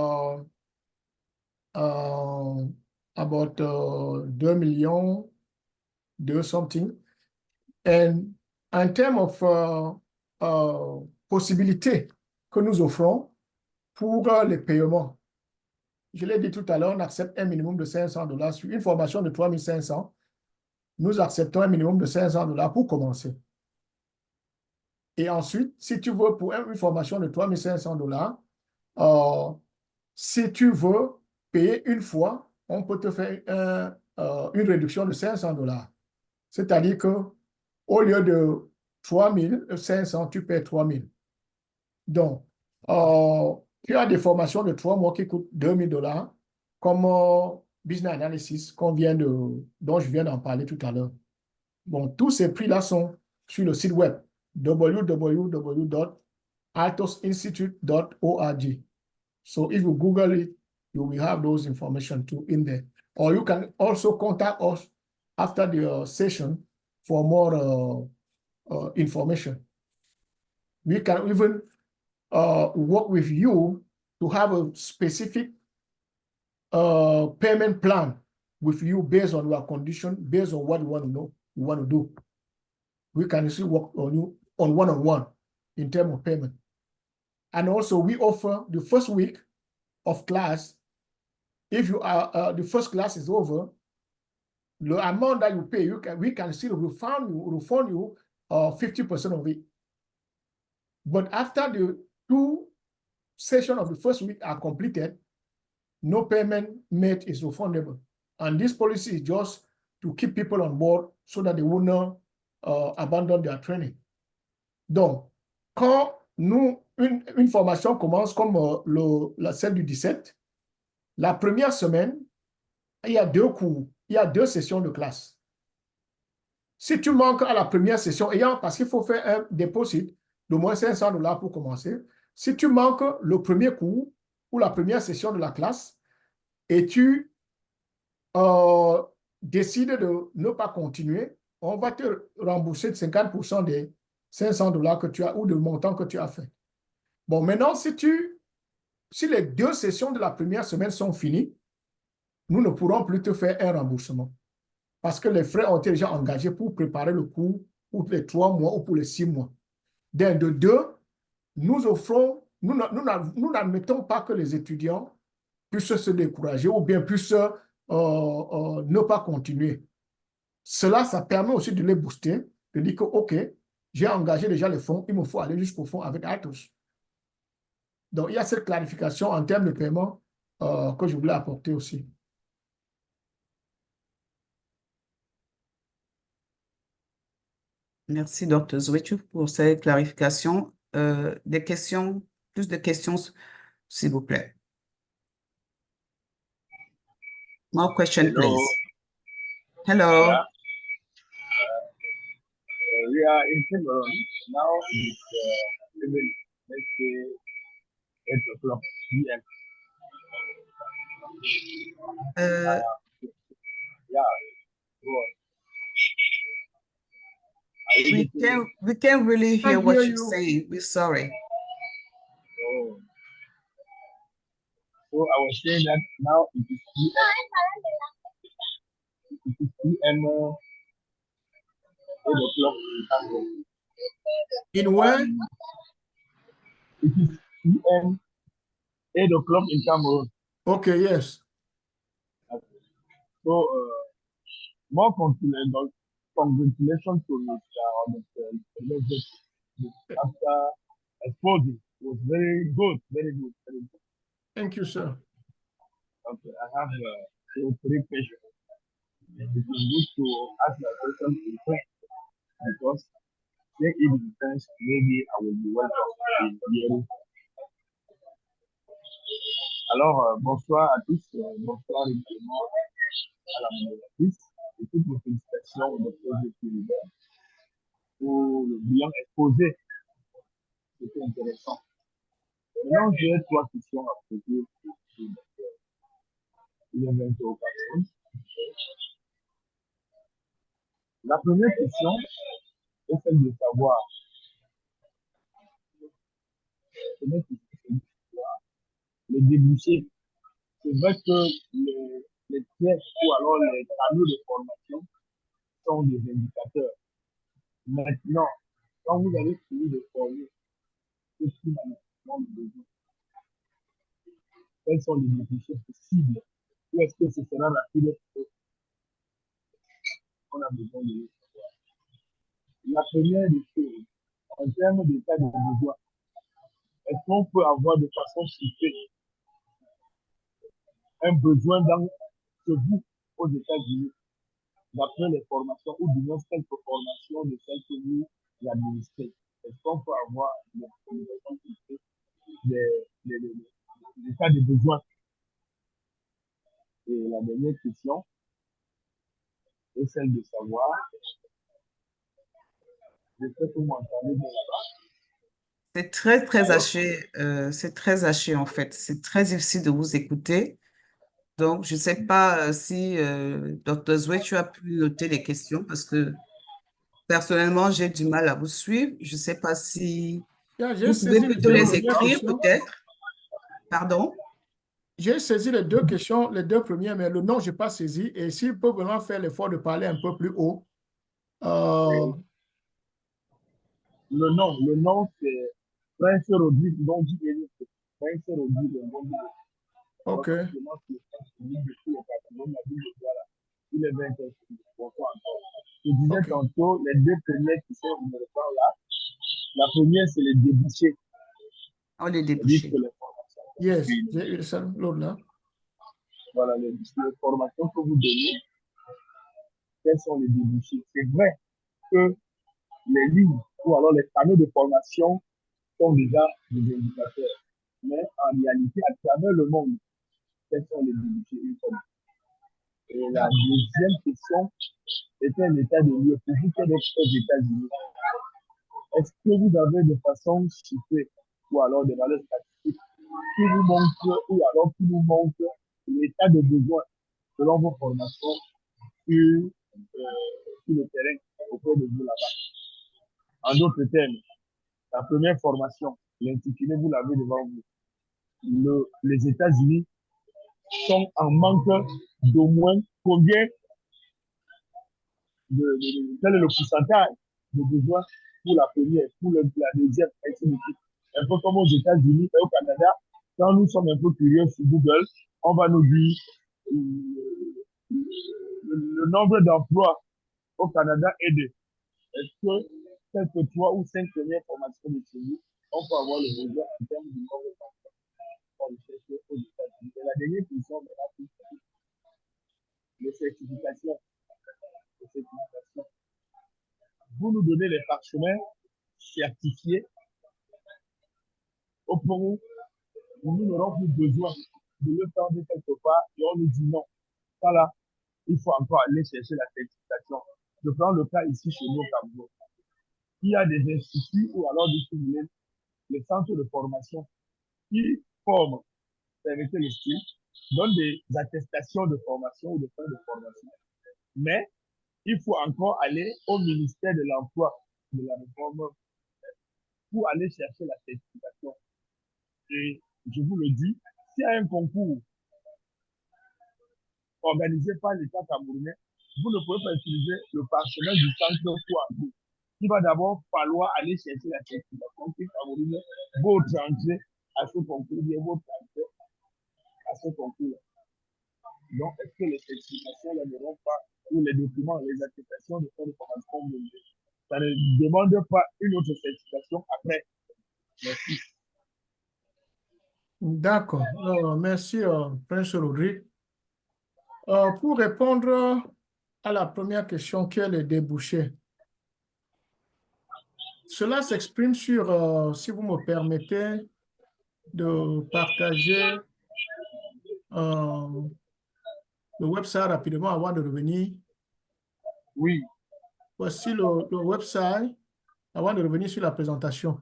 about 2 millions, 2 something. And en termes of possibilités que nous offrons pour les paiements, je l'ai dit tout à l'heure, on accepte un minimum de $500 sur une formation de 3500. Nous acceptons un minimum de $500 pour commencer. Et ensuite, si tu veux pour une formation de $3500, si tu veux payer une fois, on peut te faire une réduction de $500. C'est-à-dire que au lieu de 3500, tu paies 3000. Donc, tu as des formations de 3 mois qui coûtent $2000, comme Business Analysis dont je viens d'en parler tout à l'heure. Bon, tous ces prix-là sont sur le site web www.altosinstitute.org. So if you Google it, you will have those information too in there. Or you can also contact us after the session for more information. We can even work with you to have a specific payment plan with you based on your condition, based on what you want to know, you want to do. We can still work on you on one-on-one in terms of payment. And also we offer the first week of class. If you are the first class is over, the amount that you pay, we can still refund you 50% of it. But after the 2 sessions of the first week are completed, no payment made is refundable. And this policy is just to keep people on board so that they will not abandon their training. Donc, quand une formation commence comme celle du 17, la première semaine, il y a 2 cours, il y a 2 sessions de classe. Si tu manques à la première session, parce qu'il faut faire un dépôt de moins $500 pour commencer, si tu manques le premier cours ou la première session de la classe et tu décides de ne pas continuer, on va te rembourser de 50% des $500 que tu as ou du montant que tu as fait. Bon, maintenant, si les 2 sessions de la première semaine sont finies, nous ne pourrons plus te faire un remboursement parce que les frais ont été déjà engagés pour préparer le cours pour les 3 mois ou pour les 6 mois. De 2, nous n'admettons pas que les étudiants puissent se décourager ou bien puissent ne pas continuer. Cela, ça permet aussi de les booster, de dire que, OK, j'ai engagé déjà les fonds, il me faut aller jusqu'au fond avec Atos. Donc, il y a cette clarification en termes de paiement que je voulais apporter aussi. Merci, Dr. Zwetchou, pour cette clarification. Des questions, plus de questions, s'il vous plaît. More question, please. Hello. Yeah. We are in Cameroon. Now it's even, let's say, 8 o'clock p.m. Yeah. Go on. We can't really hear Can't what hear you're you. saying. We're sorry. Oh. So I was saying that now it is PM 8 o'clock in Cameroon. In where? It is PM 8 o'clock in Cameroon. Okay, yes. So more congratulations to Mr. After exposing. It was very good, very good, very good. Thank you, sir. Okay, I have 3 questions. It is good to ask my question in French because if it depends, maybe I will be welcome in hearing. Alors, bonsoir à tous, bonsoir également à la modératrice et toutes vos félicitations au docteur Zéphiribert pour le bilan exposé. C'était intéressant. Maintenant, j'ai 3 questions à poser pour le docteur. Il est 20 au Cameroun. La première question est celle de savoir, les débouchés. C'est vrai que les tests ou alors les canaux de formation sont des indicateurs. Maintenant, quand vous avez fini de former, qu'est-ce qu'il a maximum besoin? Quels sont les débouchés possibles? Ou est-ce que ce sera rapide? On a besoin de le savoir. La première des choses, en termes d'état de besoin, est-ce qu'on peut avoir de façon chiffrée un besoin dans ce vous aux États-Unis, d'après les formations ou du moins quelques formations de celles que vous administrez? Est-ce qu'on peut avoir des cas de besoin? Et la dernière question est celle de savoir, j'espère que vous m'entendez bien là-bas. C'est très haché. C'est très haché, en fait. C'est très difficile de vous écouter. Donc, je ne sais pas si Dr. Zwetchou, tu as pu noter les questions parce que personnellement, j'ai du mal à vous suivre. Je ne sais pas si J'ai vous pouvez saisi les plutôt 2 les premières écrire, questions. peut-être. Pardon? J'ai saisi les 2 questions, les 2 premières, mais le nom, je n'ai pas saisi. Et s'il peut vraiment faire l'effort de parler un peu plus haut. Le nom, c'est Prince Rodrigue Bondi. Prince Rodrigue Bondi. OK. Il est 20h. Bonsoir encore. Je disais Ok. tantôt, les deux premières qui sont au numéro 1 là, la première, c'est les débouchés. Oh, les C'est-à-dire débouchés. que les formations. Yes, Oui, j'ai eu ça, l'autre là. voilà, les formations que vous donnez, quels sont les débouchés? C'est vrai que les lignes ou alors les canaux de formation sont déjà des indicateurs. Mais en réalité, à travers le monde, quels sont les débouchés? Et la deuxième question était un état de lieu. Pour vous qui êtes aux États-Unis, est-ce que vous avez de façon chiffrée ou alors des valeurs statistiques qui vous montrent ou alors qui nous montrent l'état de besoin selon vos formations sur le terrain auprès de vous là-bas? En d'autres termes, la première formation, l'intitulé, vous l'avez devant vous. Les États-Unis sont en manque d'au moins combien quel est le pourcentage de besoins pour la première, pour la deuxième, ainsi de suite. Un peu comme aux États-Unis et au Canada, quand nous sommes un peu curieux sur Google, on va nous dire le nombre d'emplois au Canada est de. Est-ce que quelques 3 ou 5 premières formations de chez on peut avoir le besoin en termes de nombre d'emplois pour rechercher aux États-Unis? Et la dernière question, les certifications. Vous nous donnez les parchemins certifiés au point où nous n'aurons plus besoin de le faire de quelque part et on nous dit non. Ça là, il faut encore aller chercher la certification. Je prends le cas ici chez nous au Cameroun. Il y a des instituts ou alors les centres de formation qui forment, permettez le style, donnent des attestations de formation ou de fin de formation. Mais il faut encore aller au ministère de l'Emploi, de la réforme, pour aller chercher la certification. Et je vous le dis, s'il y a un concours organisé par l'État camerounais, vous ne pouvez pas utiliser le parchemin du centre pour. Il va d'abord falloir aller chercher la certification qui camerounais, votre entrée à ce concours, bien votre entrée à ce concours. Donc, est-ce que les certifications ne n'auront pas, ou les documents, les attestations de fin de formation, ça ne demande pas une autre certification après? Merci. D'accord. Merci, Prince Rodrigue. Pour répondre à la première question, qui est le débouché? Cela s'exprime sur, si vous me permettez, de partager le website rapidement avant de revenir. Oui. Voici le website avant de revenir sur la présentation.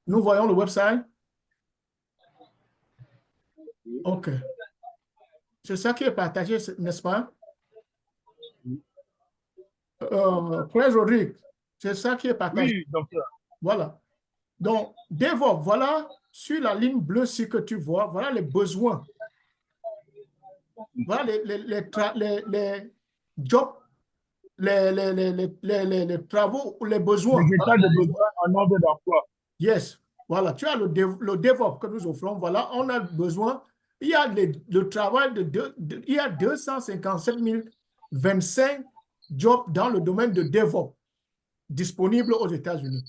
Nous voyons le website. OK. C'est ça qui est partagé, n'est-ce pas? Prince Rodrigue, c'est ça qui est partagé. Oui, docteur. Voilà. Donc, DevOps, voilà, sur la ligne bleue, ce que tu vois, voilà les besoins. Voilà les jobs, les travaux ou les besoins. Les états de besoin en nombre d'emploi. Yes. Voilà, tu as le DevOps que nous offrons. Voilà, on a besoin. Il y a le travail il y a 257 025 jobs dans le domaine de DevOps disponibles aux États-Unis.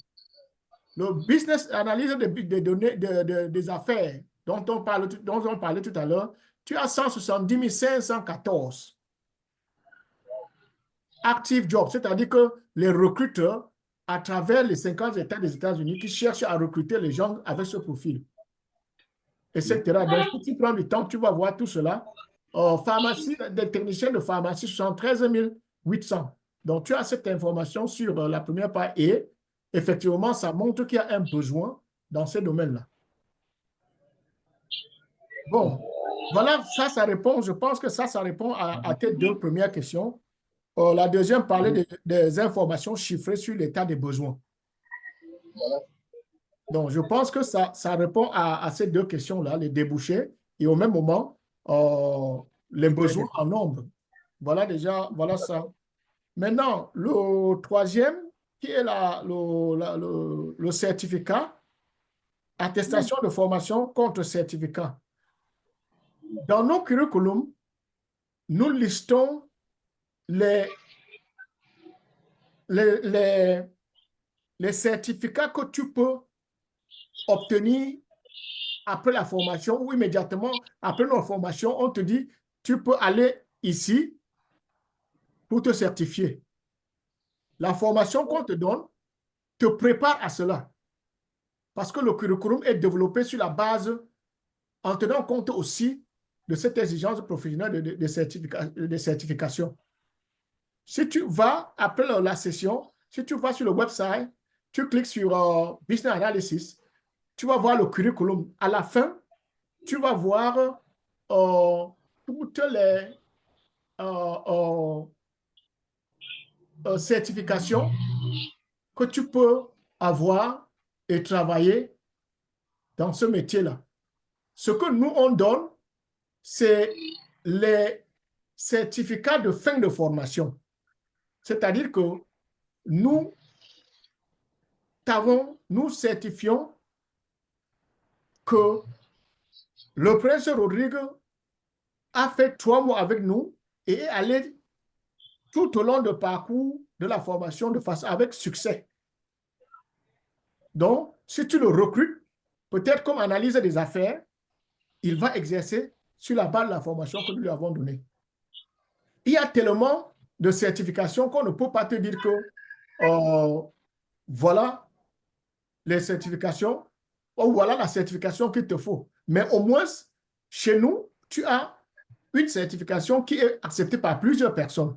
Le business analyse des données, des affaires dont on parlait tout à l'heure, tu as 170 514 active jobs, c'est-à-dire que les recruteurs, à travers les 50 États des États-Unis, qui cherchent à recruter les gens avec ce profil, etc. Donc, si tu prends du temps, tu vas voir tout cela. Pharmacie, des techniciens de pharmacie, 73 800. Donc, tu as cette information sur la première page et effectivement, ça montre qu'il y a un besoin dans ces domaines-là. Bon, voilà, ça répond, je pense que ça répond à tes deux premières questions. La deuxième parlait des informations chiffrées sur l'état des besoins. Donc, je pense que ça répond à ces deux questions-là, les débouchés, et au même moment, les besoins en nombre. Voilà déjà, voilà ça. Maintenant, le troisième, qui est le certificat, attestation de formation contre certificat. Dans nos curriculums, nous listons les, les, les certificats que tu peux obtenir après la formation ou immédiatement après notre formation, on te dit, tu peux aller ici pour te certifier. La formation qu'on te donne te prépare à cela. Parce que le curriculum est développé sur la base, en tenant compte aussi de cette exigence professionnelle de certification. Si tu vas, après la session, si tu vas sur le website, tu cliques sur Business Analysis, tu vas voir le curriculum. À la fin, tu vas voir toutes les certifications que tu peux avoir et travailler dans ce métier-là. Ce que nous, on donne, c'est les certificats de fin de formation. C'est-à-dire que nous certifions que le professeur Rodrigue a fait 3 mois avec nous et est allé tout au long du parcours de la formation avec succès. Donc, si tu le recrutes, peut-être comme analyse des affaires, il va exercer sur la base de la formation que nous lui avons donnée. Il y a tellement de certifications qu'on ne peut pas te dire que voilà les certifications, ou voilà la certification qu'il te faut. Mais au moins, chez nous, tu as une certification qui est acceptée par plusieurs personnes.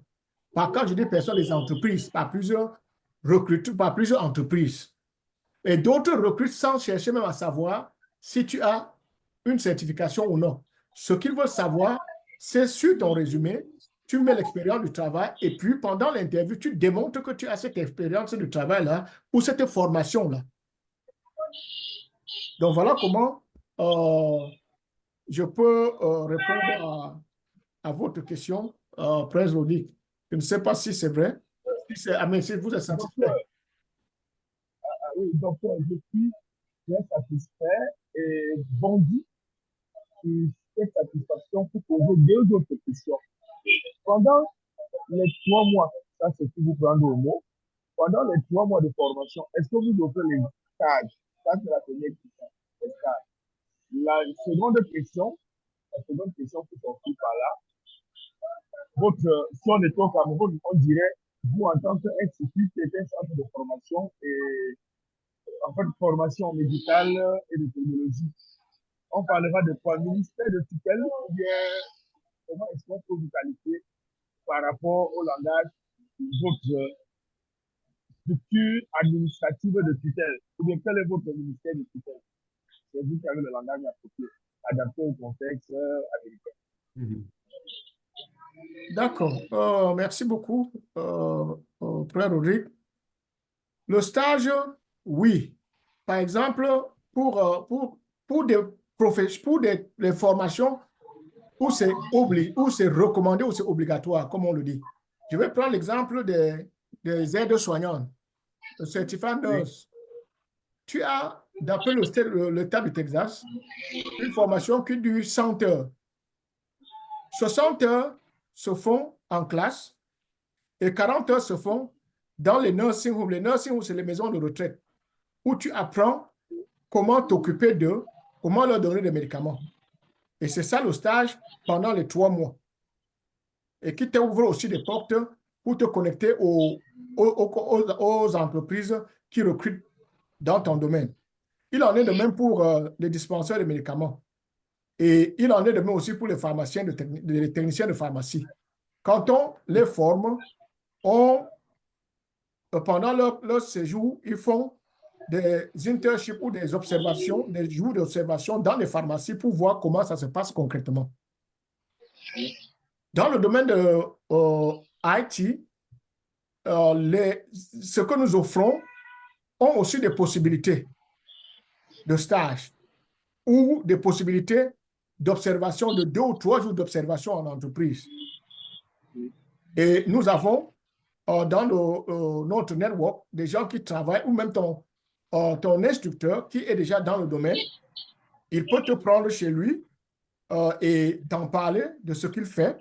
Quand je dis personnes, les entreprises, par plusieurs recruteurs, par plusieurs entreprises. Et d'autres recrutent sans chercher même à savoir si tu as une certification ou non. Ce qu'ils veulent savoir, c'est sur ton résumé, tu mets l'expérience du travail et puis pendant l'interview, tu démontres que tu as cette expérience du travail-là ou cette formation-là. Donc, voilà comment je peux répondre à votre question, Prince Rodrigue. Je ne sais pas si c'est vrai. Si vous êtes satisfait. Oui, donc je suis bien satisfait et bondi sur cette satisfaction pour poser 2 autres questions. Pendant les 3 mois, ça c'est pour vous prendre au mot, pendant les 3 mois de formation, est-ce que vous offrez les stages? Ça c'est la première question, les stages. La seconde question qui s'offre par là, si on était au Cameroun, on dirait, vous en tant qu'institut, c'est un centre de formation et en fait, formation médicale et de technologie. On parlera de quoi? Ministère de tutelle ou bien comment est-ce qu'on peut vous qualifier par rapport au langage d'autres structures administratives de tutelle? Ou bien quel est votre ministère de tutelle? C'est vous qui avez le langage approprié, adapté au contexte américain. D'accord. Merci beaucoup, Frère Rodrigue. Le stage, oui. Par exemple, pour des formations où c'est recommandé ou c'est obligatoire, comme on le dit. Je vais prendre l'exemple des aides-soignantes, le certificat nurse. Tu as, d'après l'État du Texas, une formation qui dure 100 heures. 60 heures se font en classe et 40 heures se font dans les nursing homes. Les nursing homes, c'est les maisons de retraite où tu apprends comment t'occuper d'eux, comment leur donner des médicaments. Et c'est ça le stage pendant les 3 mois. Et qui t'ouvre aussi des portes pour te connecter aux entreprises qui recrutent dans ton domaine. Il en est de même pour les dispensaires de médicaments. Et il en est de même aussi pour les pharmaciens, les techniciens de pharmacie. Quand on les forme, pendant leur séjour, ils font des internships ou des observations, des jours d'observation dans les pharmacies pour voir comment ça se passe concrètement. Dans le domaine de IT, ce que nous offrons ont aussi des possibilités de stage ou des possibilités d'observation de 2 ou 3 jours d'observation en entreprise. Et nous avons dans notre network des gens qui travaillent ou même ton instructeur qui est déjà dans le domaine. Il peut te prendre chez lui et t'en parler de ce qu'il fait.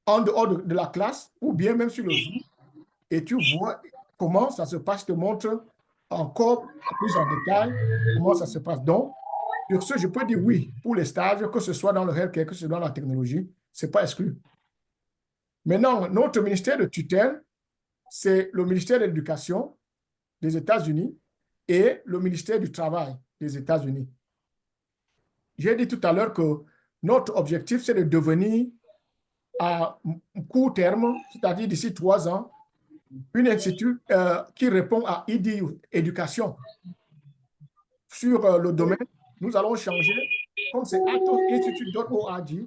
en dehors de la classe ou bien même sur le Zoom et tu vois comment ça se passe, je te montre encore plus en détail comment ça se passe. Donc, sur ce, je peux dire oui pour les stages, que ce soit dans le healthcare, que ce soit dans la technologie, ce n'est pas exclu. Maintenant, notre ministère de tutelle, c'est le ministère de l'Éducation des États-Unis et le ministère du Travail des États-Unis. J'ai dit tout à l'heure que notre objectif, c'est de devenir à court terme, c'est-à-dire d'ici 3 ans, un institut qui répond à EDU, éducation. Sur le domaine, nous allons changer, comme c'est athosinstitute.org,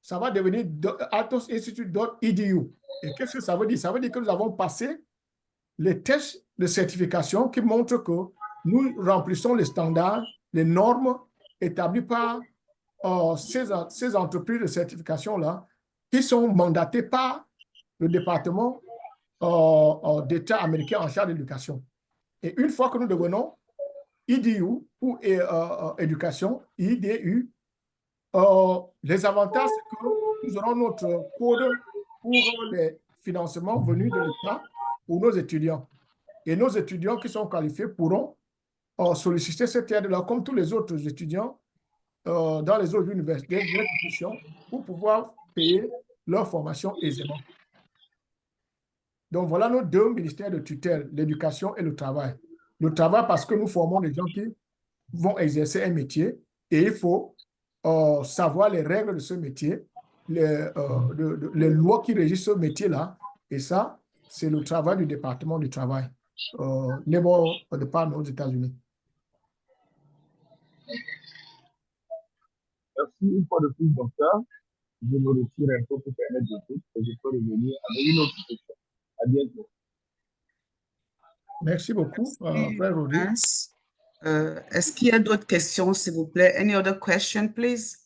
ça va devenir athosinstitute.edu. Et qu'est-ce que ça veut dire? Ça veut dire que nous avons passé les tests de certification qui montrent que nous remplissons les standards, les normes établies par ces entreprises de certification-là qui sont mandatées par le département d'État américain en charge de l'éducation. Et une fois que nous devenons EDU ou éducation, IDU, les avantages, c'est que nous aurons notre code pour les financements venus de l'État pour nos étudiants. Et nos étudiants qui sont qualifiés pourront solliciter cette aide-là comme tous les autres étudiants dans les autres universités, institutions, pour pouvoir payer leur formation aisément. Donc, voilà nos 2 ministères de tutelle, l'éducation et le travail. Le travail parce que nous formons des gens qui vont exercer un métier et il faut savoir les règles de ce métier, les lois qui régissent ce métier-là. Et ça, c'est le travail du département du travail, Labor Department aux États-Unis. Merci une fois de plus, docteur. Je me retire un peu pour permettre de tout et je peux revenir avec une autre question. À bientôt. Merci beaucoup, frère Rudy. Est-ce qu'il y a d'autres questions, s'il vous plaît? Any other question, please?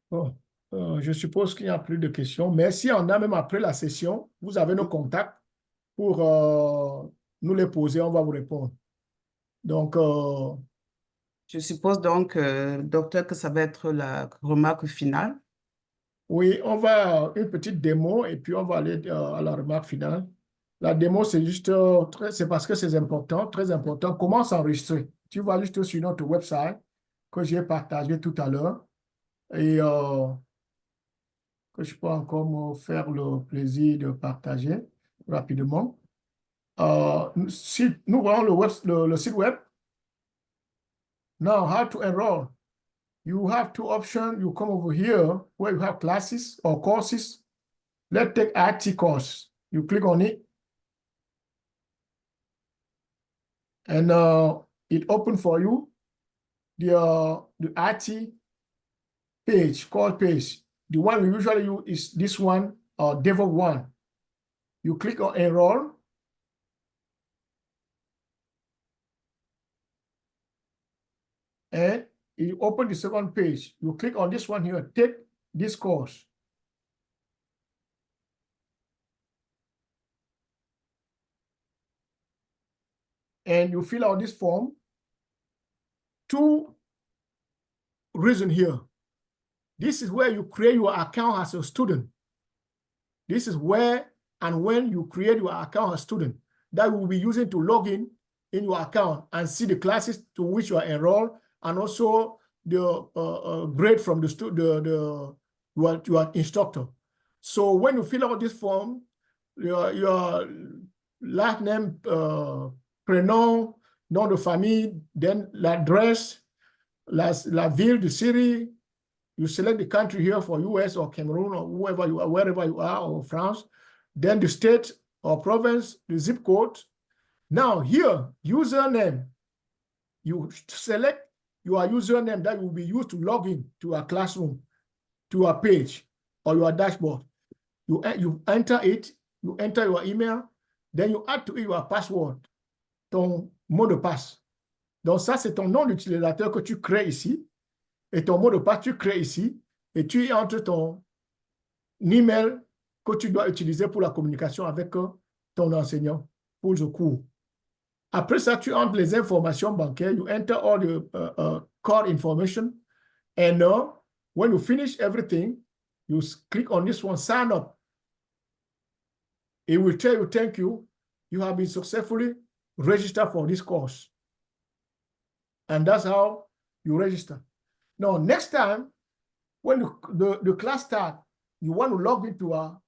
Bon, je suppose qu'il n'y a plus de questions, mais si on a même après la session, vous avez nos contacts pour nous les poser, on va vous répondre. Donc, je suppose donc, docteur, que ça va être la remarque finale. Oui, on va une petite démo et puis on va aller à la remarque finale. La démo, c'est juste, c'est parce que c'est important, très important. Comment s'enregistrer? Tu vas juste sur notre website que j'ai partagé tout à l'heure et que je peux encore me faire le plaisir de partager rapidement. Si nous voyons le site web. Now, how to enroll? You have 2 options. You come over here where you have classes or courses. Let's take IT course. You click on it. And it opens for you the IT page, called page. The one we usually use is this one, DevOps one. You click on enroll. And you open the second page. You click on this one here, take this course. And you fill out this form. 2 reasons here. This is where you create your account as a student. This is where and when you create your account as a student that you will be using to log in your account and see the classes to which you are enrolled and also the grade from your instructor. So when you fill out this form, your last name, prénom, nom de famille, then l'adresse, la ville, the city. You select the country here for US or Cameroon or wherever you are, or France. Then the state or province, the zip code. Now here, username. You select your username that will be used to log in to a classroom, to a page or your dashboard. You enter it, you enter your email, then you add to it your password, ton mot de passe. Donc, ça, c'est ton nom d'utilisateur que tu crées ici. Et ton mot de passe, tu crées ici. Et tu entres ton email que tu dois utiliser pour la communication avec ton enseignant pour le cours. Après ça, tu entres les informations bancaires. You enter all the card information. And when you finish everything, you click on this one, sign up. It will tell you, thank you. You have been successfully registered for this course. And that's how you register. Now, next time, when the class starts, you want to log into our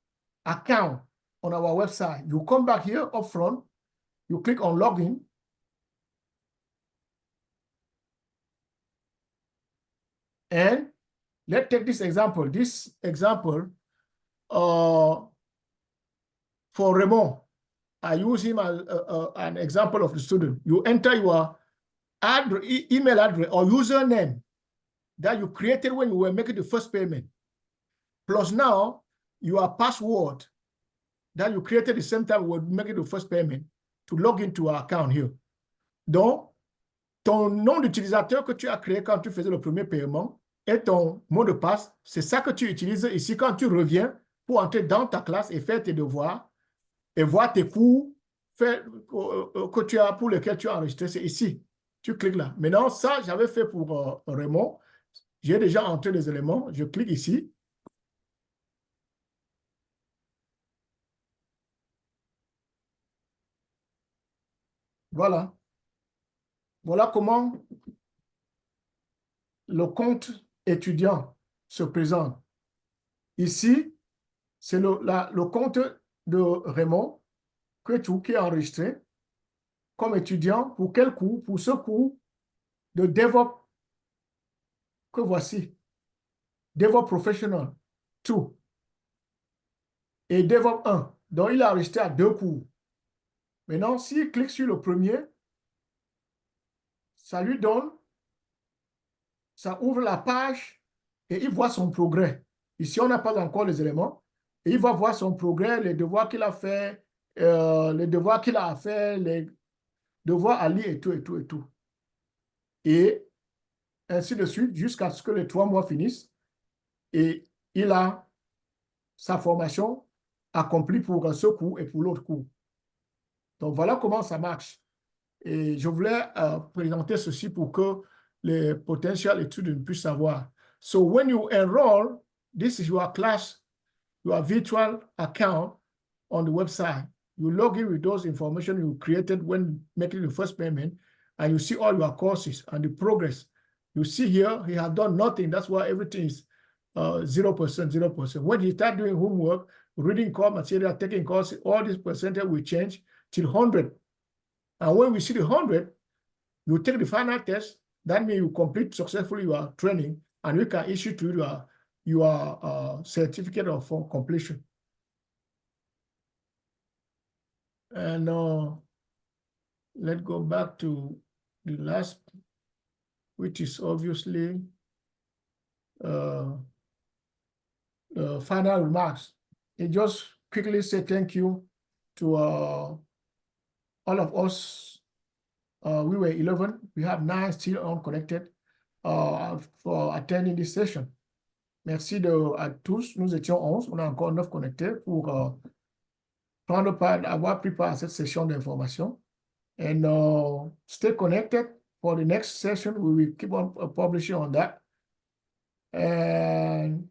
account on our website. You come back here up front, you click on login. And let's take this example. This example, for Raymond, I use him as an example of the student. You enter your email address or username that you created when you were making the first payment. Plus now, your password that you created the same time we were making the first payment to log into our account here. Donc, ton nom d'utilisateur que tu as créé quand tu faisais le premier paiement et ton mot de passe, c'est ça que tu utilises ici quand tu reviens pour entrer dans ta classe et faire tes devoirs et voir tes cours que tu as, pour lesquels tu as enregistré. C'est ici. Tu cliques là. Maintenant, ça, j'avais fait pour Raymond. J'ai déjà entré les éléments. Je clique ici. Voilà. Voilà comment le compte étudiant se présente. Ici, c'est le compte de Raymond qui est enregistré comme étudiant pour quel cours? Pour ce cours de DevOps que voici. DevOps Professional 2 et DevOps 1. Donc, il est enregistré à 2 cours. Maintenant, s'il clique sur le premier, ça lui donne, ça ouvre la page et il voit son progrès. Ici, on n'a pas encore les éléments. Et il va voir son progrès, les devoirs qu'il a fait, les devoirs qu'il a à faire, les devoirs à lire et tout, et tout, et tout. Et ainsi de suite, jusqu'à ce que les 3 mois finissent. Et il a sa formation accomplie pour ce cours et pour l'autre cours. Donc, voilà comment ça marche. Et je voulais présenter ceci pour que les potential students puissent savoir. So, when you enroll, this is your class, your virtual account on the website. You log in with those information you created when making the first payment, and you see all your courses and the progress. You see here, he has done nothing. That's why everything is 0%, 0%. When he start doing homework, reading core material, taking courses, all this percentage will change till 100. And when we see the 100, you take the final test. That means you complete successfully your training, and we can issue to your certificate of completion. And let's go back to the last, which is obviously the final remarks. And just quickly say thank you to all of us. We were 11. We have 9 still unconnected for attending this session. Merci à tous. Nous étions 11. On a encore 9 connectés pour prendre part, avoir pris part à cette session d'information. And stay connected for the next session. We will keep on publishing on that. And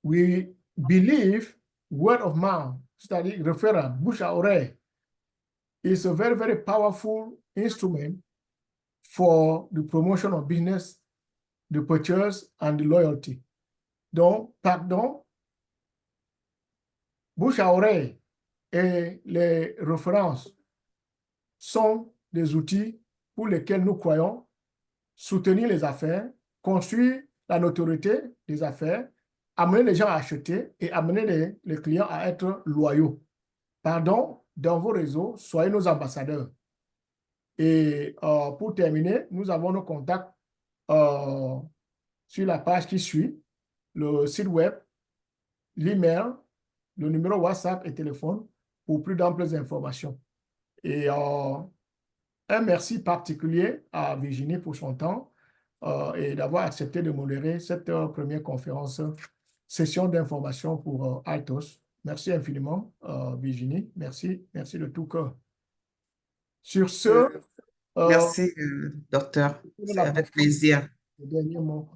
we believe word of mouth, c'est-à-dire référent, bouche à oreille, is a very, very powerful instrument for the promotion of business, the purchase, and the loyalty. Donc, pardon, bouche à oreille et les références sont des outils pour lesquels nous croyons soutenir les affaires, construire la notoriété des affaires, amener les gens à acheter et amener les clients à être loyaux. Pardon, dans vos réseaux, soyez nos ambassadeurs. Et pour terminer, nous avons nos contacts sur la page qui suit, le site web, l'email, le numéro WhatsApp et téléphone pour plus d'amples informations. Et un merci particulier à Virginie pour son temps et d'avoir accepté de modérer cette première conférence, session d'information pour Altos. Merci infiniment, Virginie. Merci, merci de tout cœur. Sur ce, Merci, docteur. C'est la avec plaisir. le dernier mot.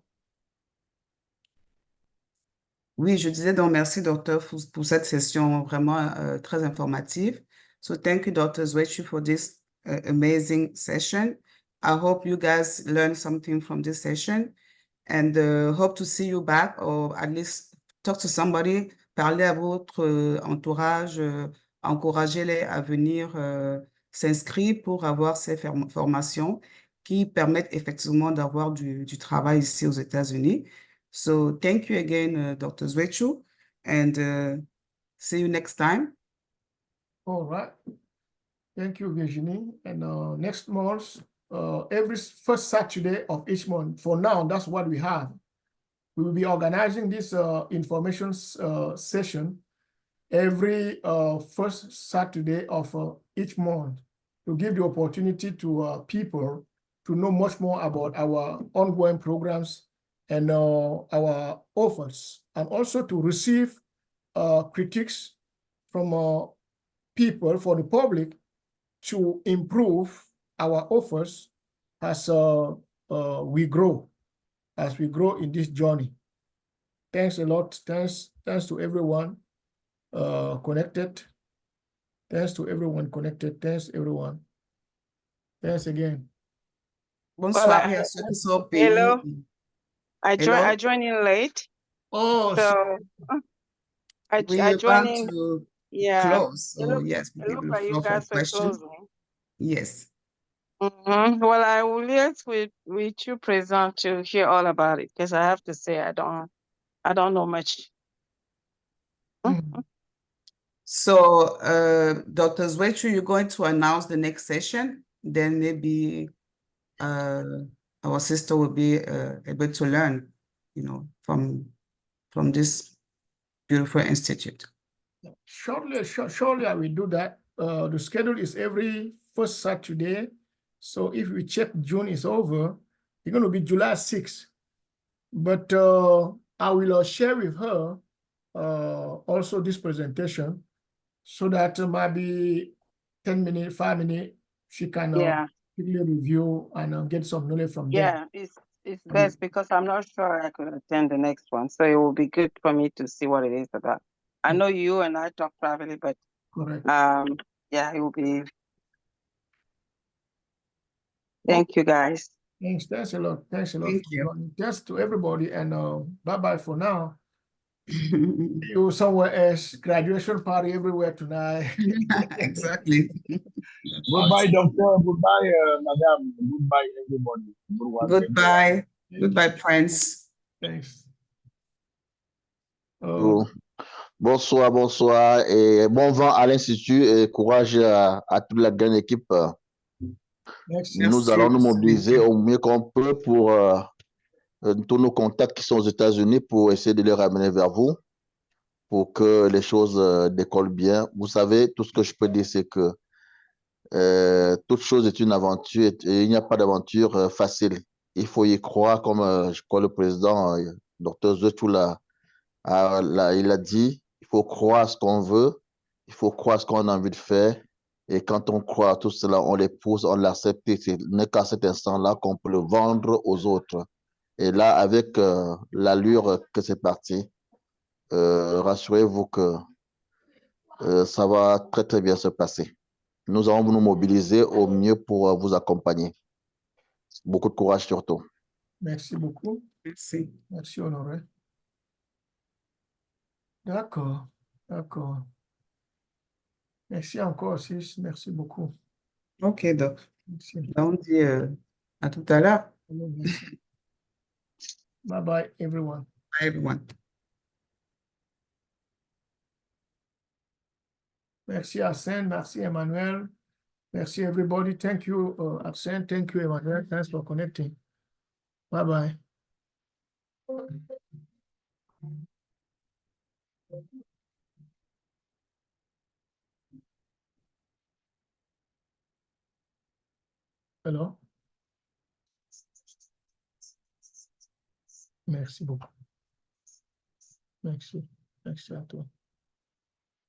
Oui, je disais donc merci, docteur, pour cette session vraiment très informative. So thank you, Dr. Zwechu, for this amazing session. I hope you guys learned something from this session and hope to see you back or at least talk to somebody, parler à votre entourage, encouragez-les à venir s'inscrire pour avoir ces formations qui permettent effectivement d'avoir du travail ici aux États-Unis. So thank you again, Dr. Zwechu, and see you next time. All right. Thank you, Virginie. And next month, every first Saturday of each month, for now, that's what we have. We will be organizing this information session every first Saturday of each month to give the opportunity to people to know much more about our ongoing programs and our offers, and also to receive critiques from people, for the public, to improve our offers as we grow in this journey. Thanks a lot. Thanks to everyone connected. Thanks to everyone connected. Thanks everyone. Thanks again. Bonne Well, soirée à ceux qui sont au pays. hello. I Hello. joined in late, Oh, so I We're joined about in. to Yeah, close, it so look yes, we it give looked the like you floor for guys were questions. closing. Yes. Well, I will liaise with you present to hear all about it, because I have to say I don't know much. So, Dr. Zwechu, you're going to announce the next session, then maybe our sister will be able to learn, you know, from this beautiful institute. Surely I will do that. The schedule is every first Saturday. So if we check June is over, it's going to be July 6th. But I will share with her also this presentation, so that maybe 10 minutes, 5 minutes, she can Yeah, quickly review and get some knowledge from there. yeah, it's best, because I'm not sure I could attend the next one, so it will be good for me to see what it is about. I know you and I talk privately, but Correct. yeah, it will be. Thank you, guys. Thanks a lot. Thanks a lot. Thank for you. joining. Thanks to everybody, and bye-bye for now. See you somewhere else. Graduation party everywhere tonight. Exactly. Goodbye, doctor. Goodbye, madam. Goodbye, everybody. Goodbye. Goodbye, Prince. Thanks. Oh. Bonsoir, bonsoir et bon vent à l'Institut et courage à toute la grande équipe. Merci. Nous allons nous mobiliser au mieux qu'on peut pour tous nos contacts qui sont aux États-Unis pour essayer de les ramener vers vous pour que les choses décollent bien. Vous savez, tout ce que je peux dire, c'est que toute chose est une aventure et il n'y a pas d'aventure facile. Il faut y croire, comme je crois le président, Dr. Zetoula, il a dit, il faut croire ce qu'on veut, il faut croire ce qu'on a envie de faire. Et quand on croit à tout cela, on les pousse, on l'accepte. Ce n'est qu'à cet instant-là qu'on peut le vendre aux autres. Et là, avec l'allure que c'est parti, rassurez-vous que ça va très, très bien se passer. Nous allons nous mobiliser au mieux pour vous accompagner. Beaucoup de courage surtout. Merci beaucoup. Merci. Merci, Honoré. D'accord. D'accord. Merci encore, sis. Merci beaucoup. OK, donc. Merci. On dit à tout à l'heure. Merci. Bye bye, everyone. Bye, everyone. Merci, Arsène. Merci, Emmanuel. Merci, everybody. Thank you, Arsène. Thank you, Emmanuel. Thanks for connecting. Bye bye. Alors, merci beaucoup. Merci. Merci à toi.